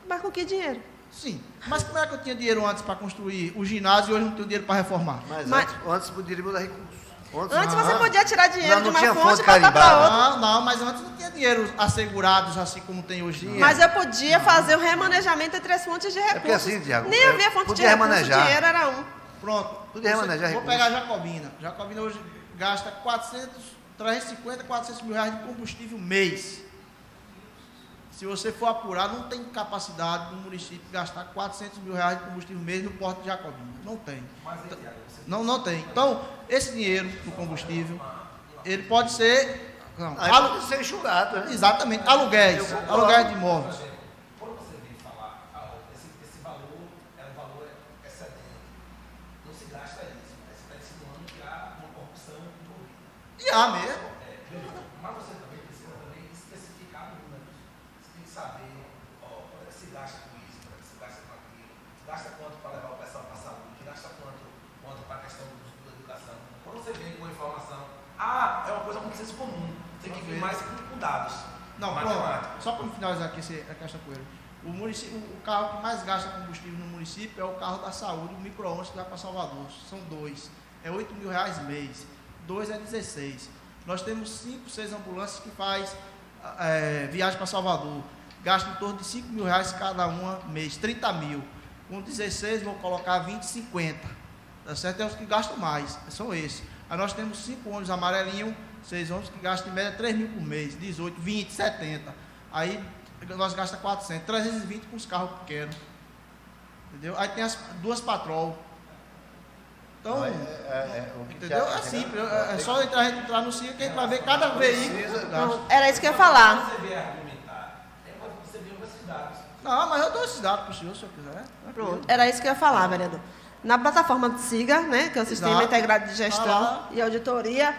Mas com que dinheiro?
Sim, mas como é que eu tinha dinheiro antes para construir o ginásio e hoje não tenho dinheiro para reformar?
Mas antes poderia mudar recursos.
Antes você podia tirar dinheiro de uma fonte para botar para outra.
Não, mas antes não tinha dinheiro assegurados assim como tem hoje.
Mas eu podia fazer um remanejamento entre as fontes de recursos.
É porque assim, Diago,
nem havia fonte de recursos, o dinheiro era um.
Pronto.
Podia remanejar
recursos. Vou pegar a Jacobina. Jacobina hoje gasta 350, 400 mil reais de combustível mês. se você for apurar, não tem capacidade do município gastar 400 mil reais de combustível mês no Porto de Jacobina. Não tem. Não tem. Então, esse dinheiro do combustível, ele pode ser... Não,
pode ser enxugado, né?
Exatamente. Aluguéis de imóveis.
Quando você vem falar, esse valor é um valor excedente. Não se gasta isso, mas você está insinuando que há uma corrupção envolvida.
E há mesmo.
Mas você também precisa especificar números. Você tem que saber quanto é que se gasta com isso, quanto é que se gasta com aquilo. Gasta quanto para levar o pessoal para a saúde, gasta quanto para a questão da educação. Quando você vem com a informação, é uma coisa muito senso comum. Tem que vir mais com dados.
Não, pronto. Só para finalizar aqui a questão com ele. O carro que mais gasta combustível no município é o carro da saúde, o micro-ônibus que vai para Salvador. São 2. É 8 mil reais mês. 2 é 16. Nós temos 5, 6 ambulâncias que faz viagem para Salvador. Gastam em torno de 5 mil reais cada uma mês. 30 mil. Com 16 vão colocar 20, 50. Tá certo? É os que gastam mais. São esses. Aí nós temos 5 ônibus amarelinhos, 6 ônibus que gastam em média 3 mil por mês, 18, 20, 70. Aí nós gastamos 400, 320 com os carros pequenos. Entendeu? Aí tem as 2 patrol. Então, entendeu? É simples. É só a gente entrar no sítio que a gente vai ver cada veículo.
Não, era isso que eu ia falar.
Você vê argumentar, você vê esses dados.
Não, mas eu dou esses dados para o senhor, se eu quiser.
Pronto, era isso que eu ia falar, vereador. Na plataforma do SIGA, né, que é o Sistema Integrado de Gestão e Auditoria,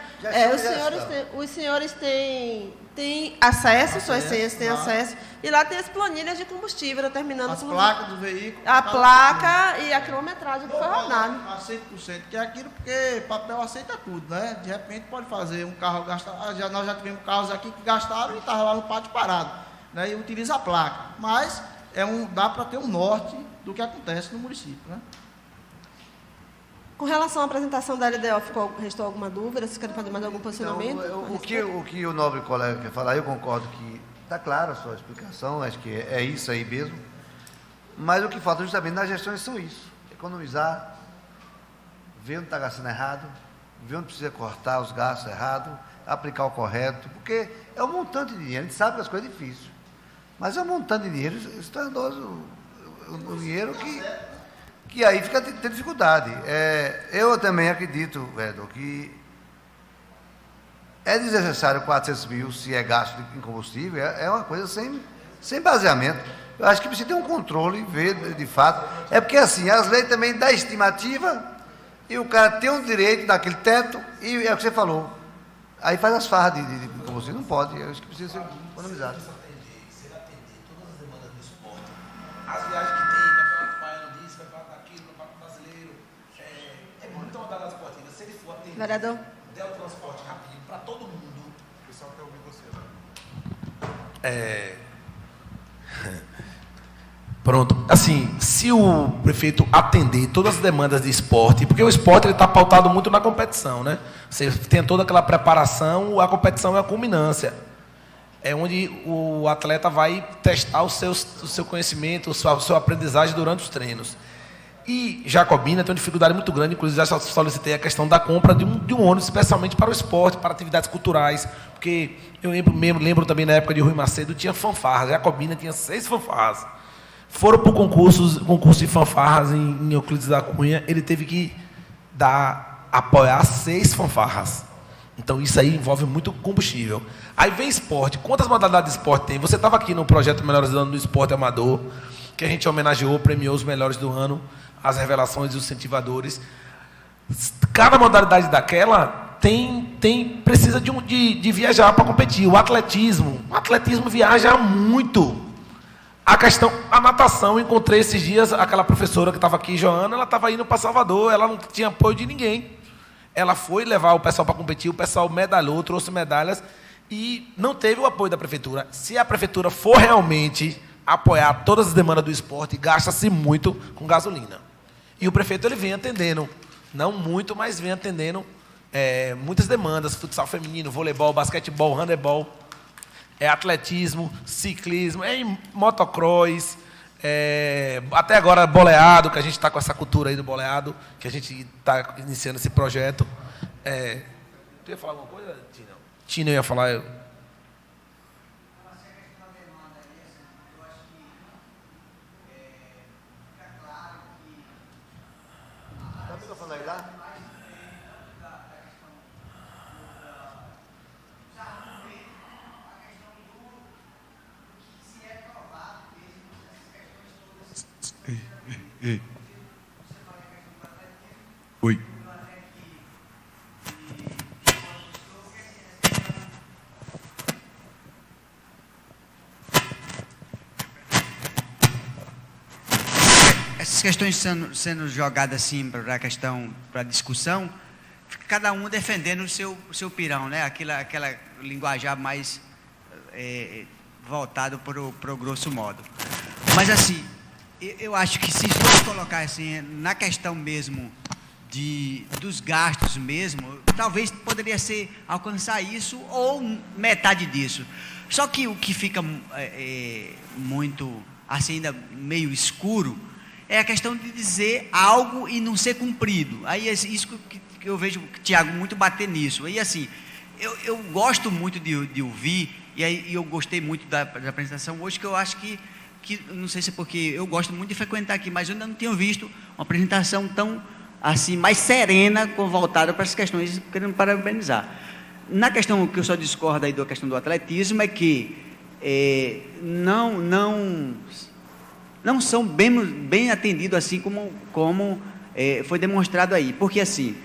os senhores têm acesso, suas senhas têm acesso, e lá tem as planilhas de combustível, determinando
as placas do veículo,
a placa e a quilometragem que foi rodado.
A 100%, que é aquilo, porque papel aceita tudo, né? De repente pode fazer um carro gastar, nós já tivemos carros aqui que gastaram e estavam lá no pátio parado, né? E utiliza a placa, mas dá para ter um norte do que acontece no município, né?
Com relação à apresentação da LDO, restou alguma dúvida? Vocês querem fazer mais algum posicionamento?
Então, o que o nobre colega quer falar, eu concordo que está clara a sua explicação, acho que é isso aí mesmo. Mas o que falta justamente nas gestões são isso: economizar, ver onde está gastando errado, ver onde precisa cortar os gastos errados, aplicar o correto, porque é um montante de dinheiro, a gente sabe que as coisas é difícil, mas é um montante de dinheiro estrondoso, um dinheiro que aí fica tem dificuldade. Eu também acredito, vereador, que é desnecessário 400 mil se é gasto em combustível, é uma coisa sem baseamento. Eu acho que precisa ter um controle, ver de fato. É porque assim, as leis também dão estimativa e o cara tem um direito daquele teto e é o que você falou. Aí faz as farras de combustível, não pode, eu acho que precisa ser economizado.
Se ele atender todas as demandas do esporte, as viagens que tem, campeonato baiano disso, campeonato daquilo, campeonato brasileiro, é muito uma das esportivas. Se ele for atender,
vereador,
der o transporte rapidinho para todo mundo.
O pessoal quer ouvir você,
Pronto, assim, se o prefeito atender todas as demandas de esporte, porque o esporte ele está pautado muito na competição, né? Você tem toda aquela preparação, a competição é a culminância. É onde o atleta vai testar o seu conhecimento, a sua aprendizagem durante os treinos. E Jacobina tem uma dificuldade muito grande, inclusive já solicitei a questão da compra de um ônibus, especialmente para o esporte, para atividades culturais, porque eu lembro também na época de Rui Macedo, tinha fanfarras, Jacobina tinha 6 fanfarras. Foram para o concurso de fanfarras em Euclides da Cunha, ele teve que apoiar 6 fanfarras. Então isso aí envolve muito combustível. Aí vem esporte. Quantas modalidades de esporte tem? Você estava aqui no projeto Melhores do Ano do Esporte Amador, que a gente homenageou, premiou os melhores do ano, as revelações e os incentivadores. Cada modalidade daquela precisa de viajar para competir. O atletismo viaja muito. A natação, encontrei esses dias aquela professora que estava aqui, Joana, ela estava indo para Salvador, ela não tinha apoio de ninguém. Ela foi levar o pessoal para competir, o pessoal medalhou, trouxe medalhas e não teve o apoio da prefeitura. Se a prefeitura for realmente apoiar todas as demandas do esporte, gasta-se muito com gasolina. E o prefeito ele vem atendendo, não muito, mas vem atendendo muitas demandas, futsal feminino, voleibol, basquetebol, handebol, atletismo, ciclismo, motocross, até agora boleado, que a gente está com essa cultura aí do boleado, que a gente está iniciando esse projeto. Tu ia falar alguma coisa, Tina? Tina ia falar.
Ei. Oi.
Essas questões sendo jogadas assim para a questão, para a discussão, fica cada um defendendo o seu pirão, né? Aquela linguajar mais voltado para o grosso modo. Mas assim, eu acho que se for colocar assim, na questão mesmo dos gastos mesmo, talvez poderia ser alcançar isso ou metade disso. Só que o que fica muito assim, ainda meio escuro, é a questão de dizer algo e não ser cumprido. Aí é isso que eu vejo o Tiago muito bater nisso. Aí assim, eu gosto muito de ouvir, e aí eu gostei muito da apresentação hoje, que eu acho que não sei se é porque eu gosto muito de frequentar aqui, mas eu ainda não tinha visto uma apresentação tão assim, mais serena, voltada para essas questões, querendo parabenizar. Na questão que eu só discordo aí da questão do atletismo, é que não são bem atendidos assim como foi demonstrado aí. Porque assim,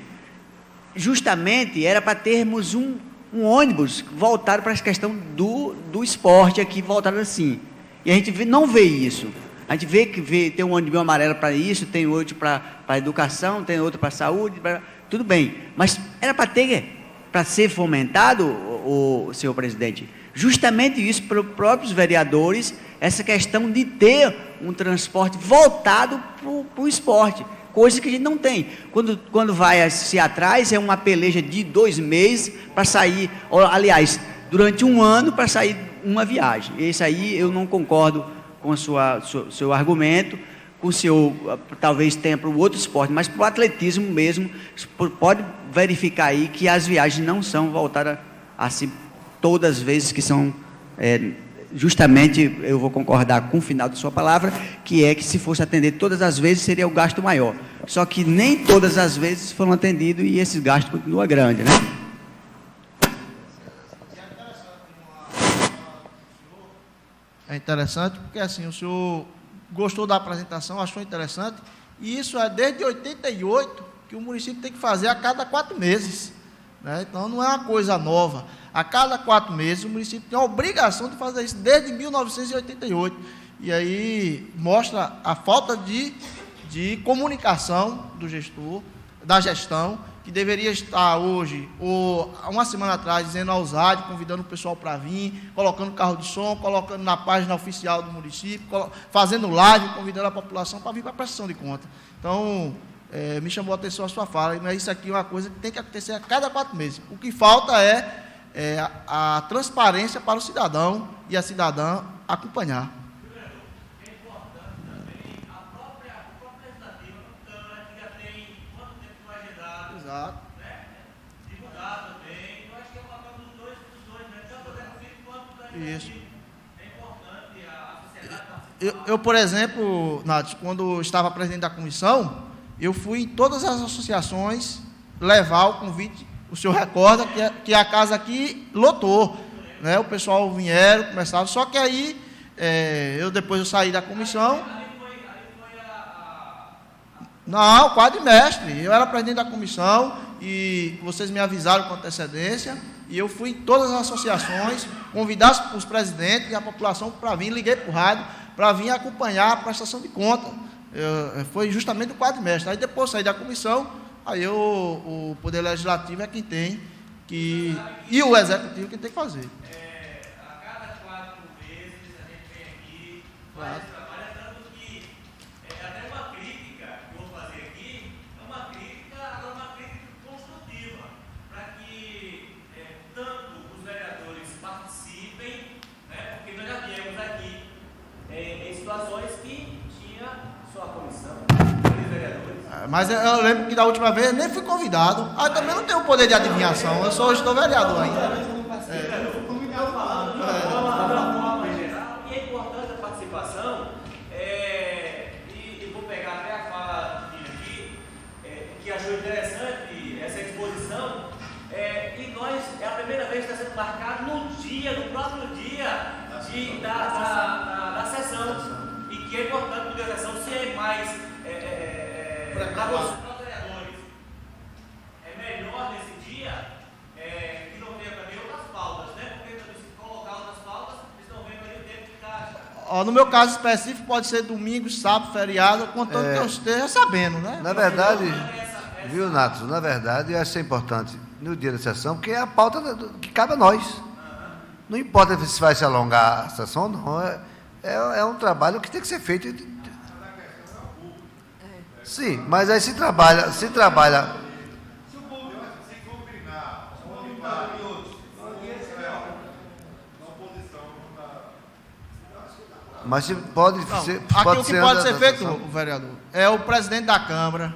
justamente era para termos um ônibus voltado para essa questão do esporte aqui, voltado assim. E a gente não vê isso. A gente vê tem um ônibus amarelo para isso, tem outro para a educação, tem outro para a saúde, tudo bem. Mas era para ser fomentado, o senhor presidente, justamente isso para os próprios vereadores, essa questão de ter um transporte voltado para o esporte, coisa que a gente não tem. Quando vai se atrás, é uma peleja de 2 meses para sair, aliás, durante um ano para sair uma viagem. Esse aí eu não concordo com o seu argumento, com o senhor talvez tenha para o outro esporte, mas para o atletismo mesmo, pode verificar aí que as viagens não são voltadas assim todas as vezes que são, justamente eu vou concordar com o final da sua palavra, que é que se fosse atender todas as vezes seria o gasto maior. Só que nem todas as vezes foram atendidos e esse gasto continua grande, né?
É interessante porque assim, o senhor gostou da apresentação, achou interessante, e isso é desde 88 que o município tem que fazer a cada 4 meses. Né? Então não é uma coisa nova. A cada 4 meses o município tem a obrigação de fazer isso desde 1988. E aí mostra a falta de comunicação do gestor, da gestão, que deveria estar hoje, ou uma semana atrás, dizendo ao ZAD, convidando o pessoal para vir, colocando carro de som, colocando na página oficial do município, fazendo live, convidando a população para vir para a prestação de conta. Então, me chamou a atenção a sua fala, mas isso aqui é uma coisa que tem que acontecer a cada 4 meses. O que falta é a transparência para o cidadão e a cidadã acompanhar. Exato. Divulgar também. Eu acho que é o papel dos dois, né? Tanto o executivo quanto da isso. É importante a sociedade participar. Eu, por exemplo, Nath, quando estava presidente da comissão, eu fui em todas as associações levar o convite. O senhor recorda que a casa aqui lotou, né? O pessoal vieram, começaram, só que aí depois eu saí da comissão. Não, quadrimestre. Eu era presidente da comissão e vocês me avisaram com antecedência e eu fui em todas as associações, convidar os presidentes e a população para vir, liguei para o rádio, para vir acompanhar a prestação de conta. Foi justamente o quadrimestre. Aí depois saí da comissão, aí o Poder Legislativo é quem tem que... E o Executivo quem tem que fazer.
A cada 4 meses a gente vem aqui, faz esse trabalho, tanto que até uma crítica que eu vou fazer aqui, é uma crítica, agora uma crítica construtiva, para que tanto os vereadores participem, né, porque nós já viemos aqui em situações que tinha só a comissão, os vereadores.
Mas eu lembro que da última vez eu nem fui convidado. Eu também não tenho o poder de adivinhação. Eu hoje estou vereador ainda.
E é importante a participação. E vou pegar até a fala aqui, que achou interessante essa exposição. E nós, é a primeira vez que está sendo marcado no próprio dia da sessão. E que é importante, porque a sessão, se é mais Para os vereadores, é melhor nesse dia que não tenha também outras pautas, né? Porque se colocar outras pautas, eles estão vendo aí o tempo que gasta.
No meu caso específico, pode ser domingo, sábado, feriado, contanto que eu esteja sabendo, né?
Na verdade, viu, Natos? Na verdade, eu acho que é importante no dia da sessão, porque é a pauta que cabe a nós. Não importa se vai se alongar a sessão, não. É um trabalho que tem que ser feito. Sim, mas aí se trabalha. Mas pode ser.
Aqui o que pode ser feito, vereador, é o presidente da Câmara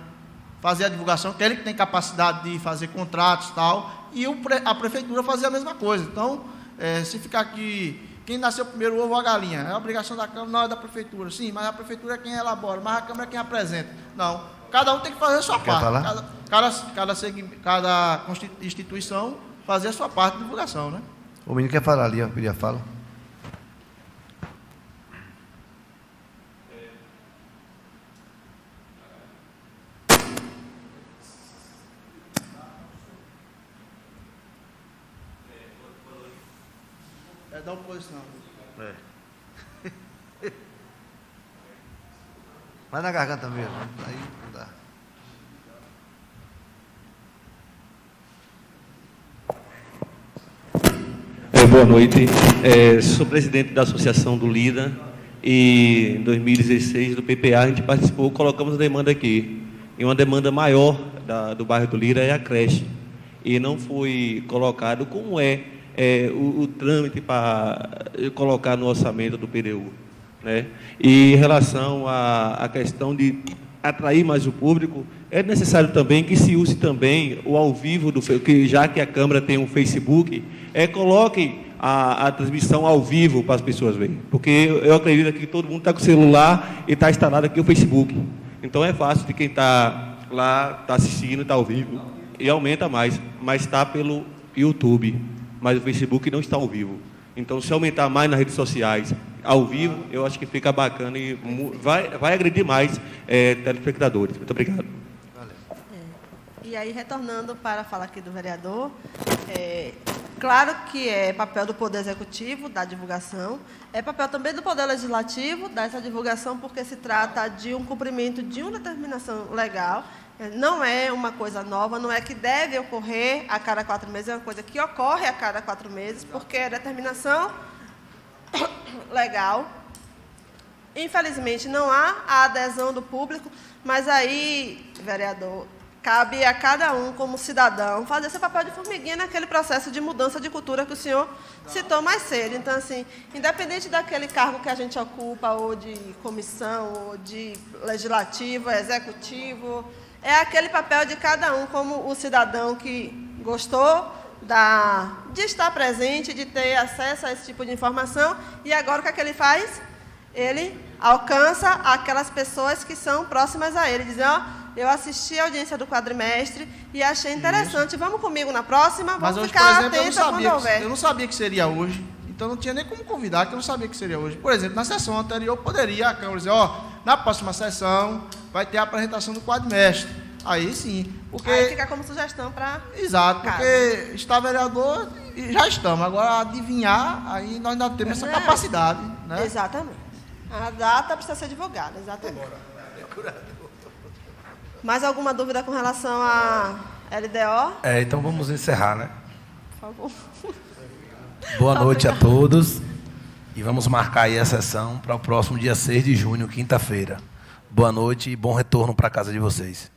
fazer a divulgação, que ele que tem capacidade de fazer contratos e tal, e a prefeitura fazer a mesma coisa. Então, se ficar aqui, quem nasceu primeiro, o ovo ou a galinha? É a obrigação da Câmara, não é da prefeitura. Sim, mas a prefeitura é quem elabora, mas a Câmara é quem apresenta. Não, cada um tem que fazer a sua parte.
Falar?
Cada instituição fazer a sua parte de divulgação, né?
O menino quer falar ali, ó, pedir a fala.
É da oposição.
Vai na garganta mesmo, aí não dá.
Boa noite. Sou presidente da Associação do Lida e em 2016 do PPA a gente participou, colocamos a demanda aqui. E uma demanda maior do bairro do Lira é a creche. E não foi colocado como o trâmite para colocar no orçamento do PDU. Né? E em relação à questão de atrair mais o público, é necessário também que se use também o ao vivo, já que a Câmara tem um Facebook, coloque a transmissão ao vivo para as pessoas verem. Porque eu acredito que todo mundo está com o celular e está instalado aqui o Facebook. Então é fácil de quem está lá, está assistindo, está ao vivo, e aumenta mais, mas está pelo YouTube, mas o Facebook não está ao vivo. Então, se aumentar mais nas redes sociais, ao vivo, eu acho que fica bacana e vai agredir mais telespectadores. Muito obrigado.
E aí, retornando para a fala aqui do vereador, claro que é papel do Poder Executivo, da divulgação, é papel também do Poder Legislativo, dessa divulgação, porque se trata de um cumprimento de uma determinação legal, não é uma coisa nova, não é que deve ocorrer a cada 4 meses, é uma coisa que ocorre a cada 4 meses, porque é determinação legal. Infelizmente, não há a adesão do público, mas aí, vereador, cabe a cada um, como cidadão, fazer seu papel de formiguinha naquele processo de mudança de cultura que o senhor citou mais cedo. Então, assim, independente daquele cargo que a gente ocupa, ou de comissão, ou de legislativo, executivo, é aquele papel de cada um, como o cidadão que gostou de estar presente, de ter acesso a esse tipo de informação, e agora o que é que ele faz? Ele alcança aquelas pessoas que são próximas a ele, dizem, eu assisti a audiência do quadrimestre e achei interessante, vamos comigo na próxima, vamos ficar atento quando houver.
Eu não sabia que seria hoje, então não tinha nem como convidar, que eu não sabia que seria hoje. Por exemplo, na sessão anterior, poderia a Câmara dizer, na próxima sessão vai ter a apresentação do quadrimestre. Aí sim, porque...
Aí fica como sugestão para...
Exato, porque está vereador e já estamos. Agora, adivinhar, aí nós ainda temos essa capacidade. Né?
Exatamente. A data precisa ser divulgada, exatamente. Mais alguma dúvida com relação à LDO?
Então vamos encerrar, né?
Por favor.
Boa noite a todos. E vamos marcar aí a sessão para o próximo dia 6 de junho, quinta-feira. Boa noite e bom retorno para a casa de vocês.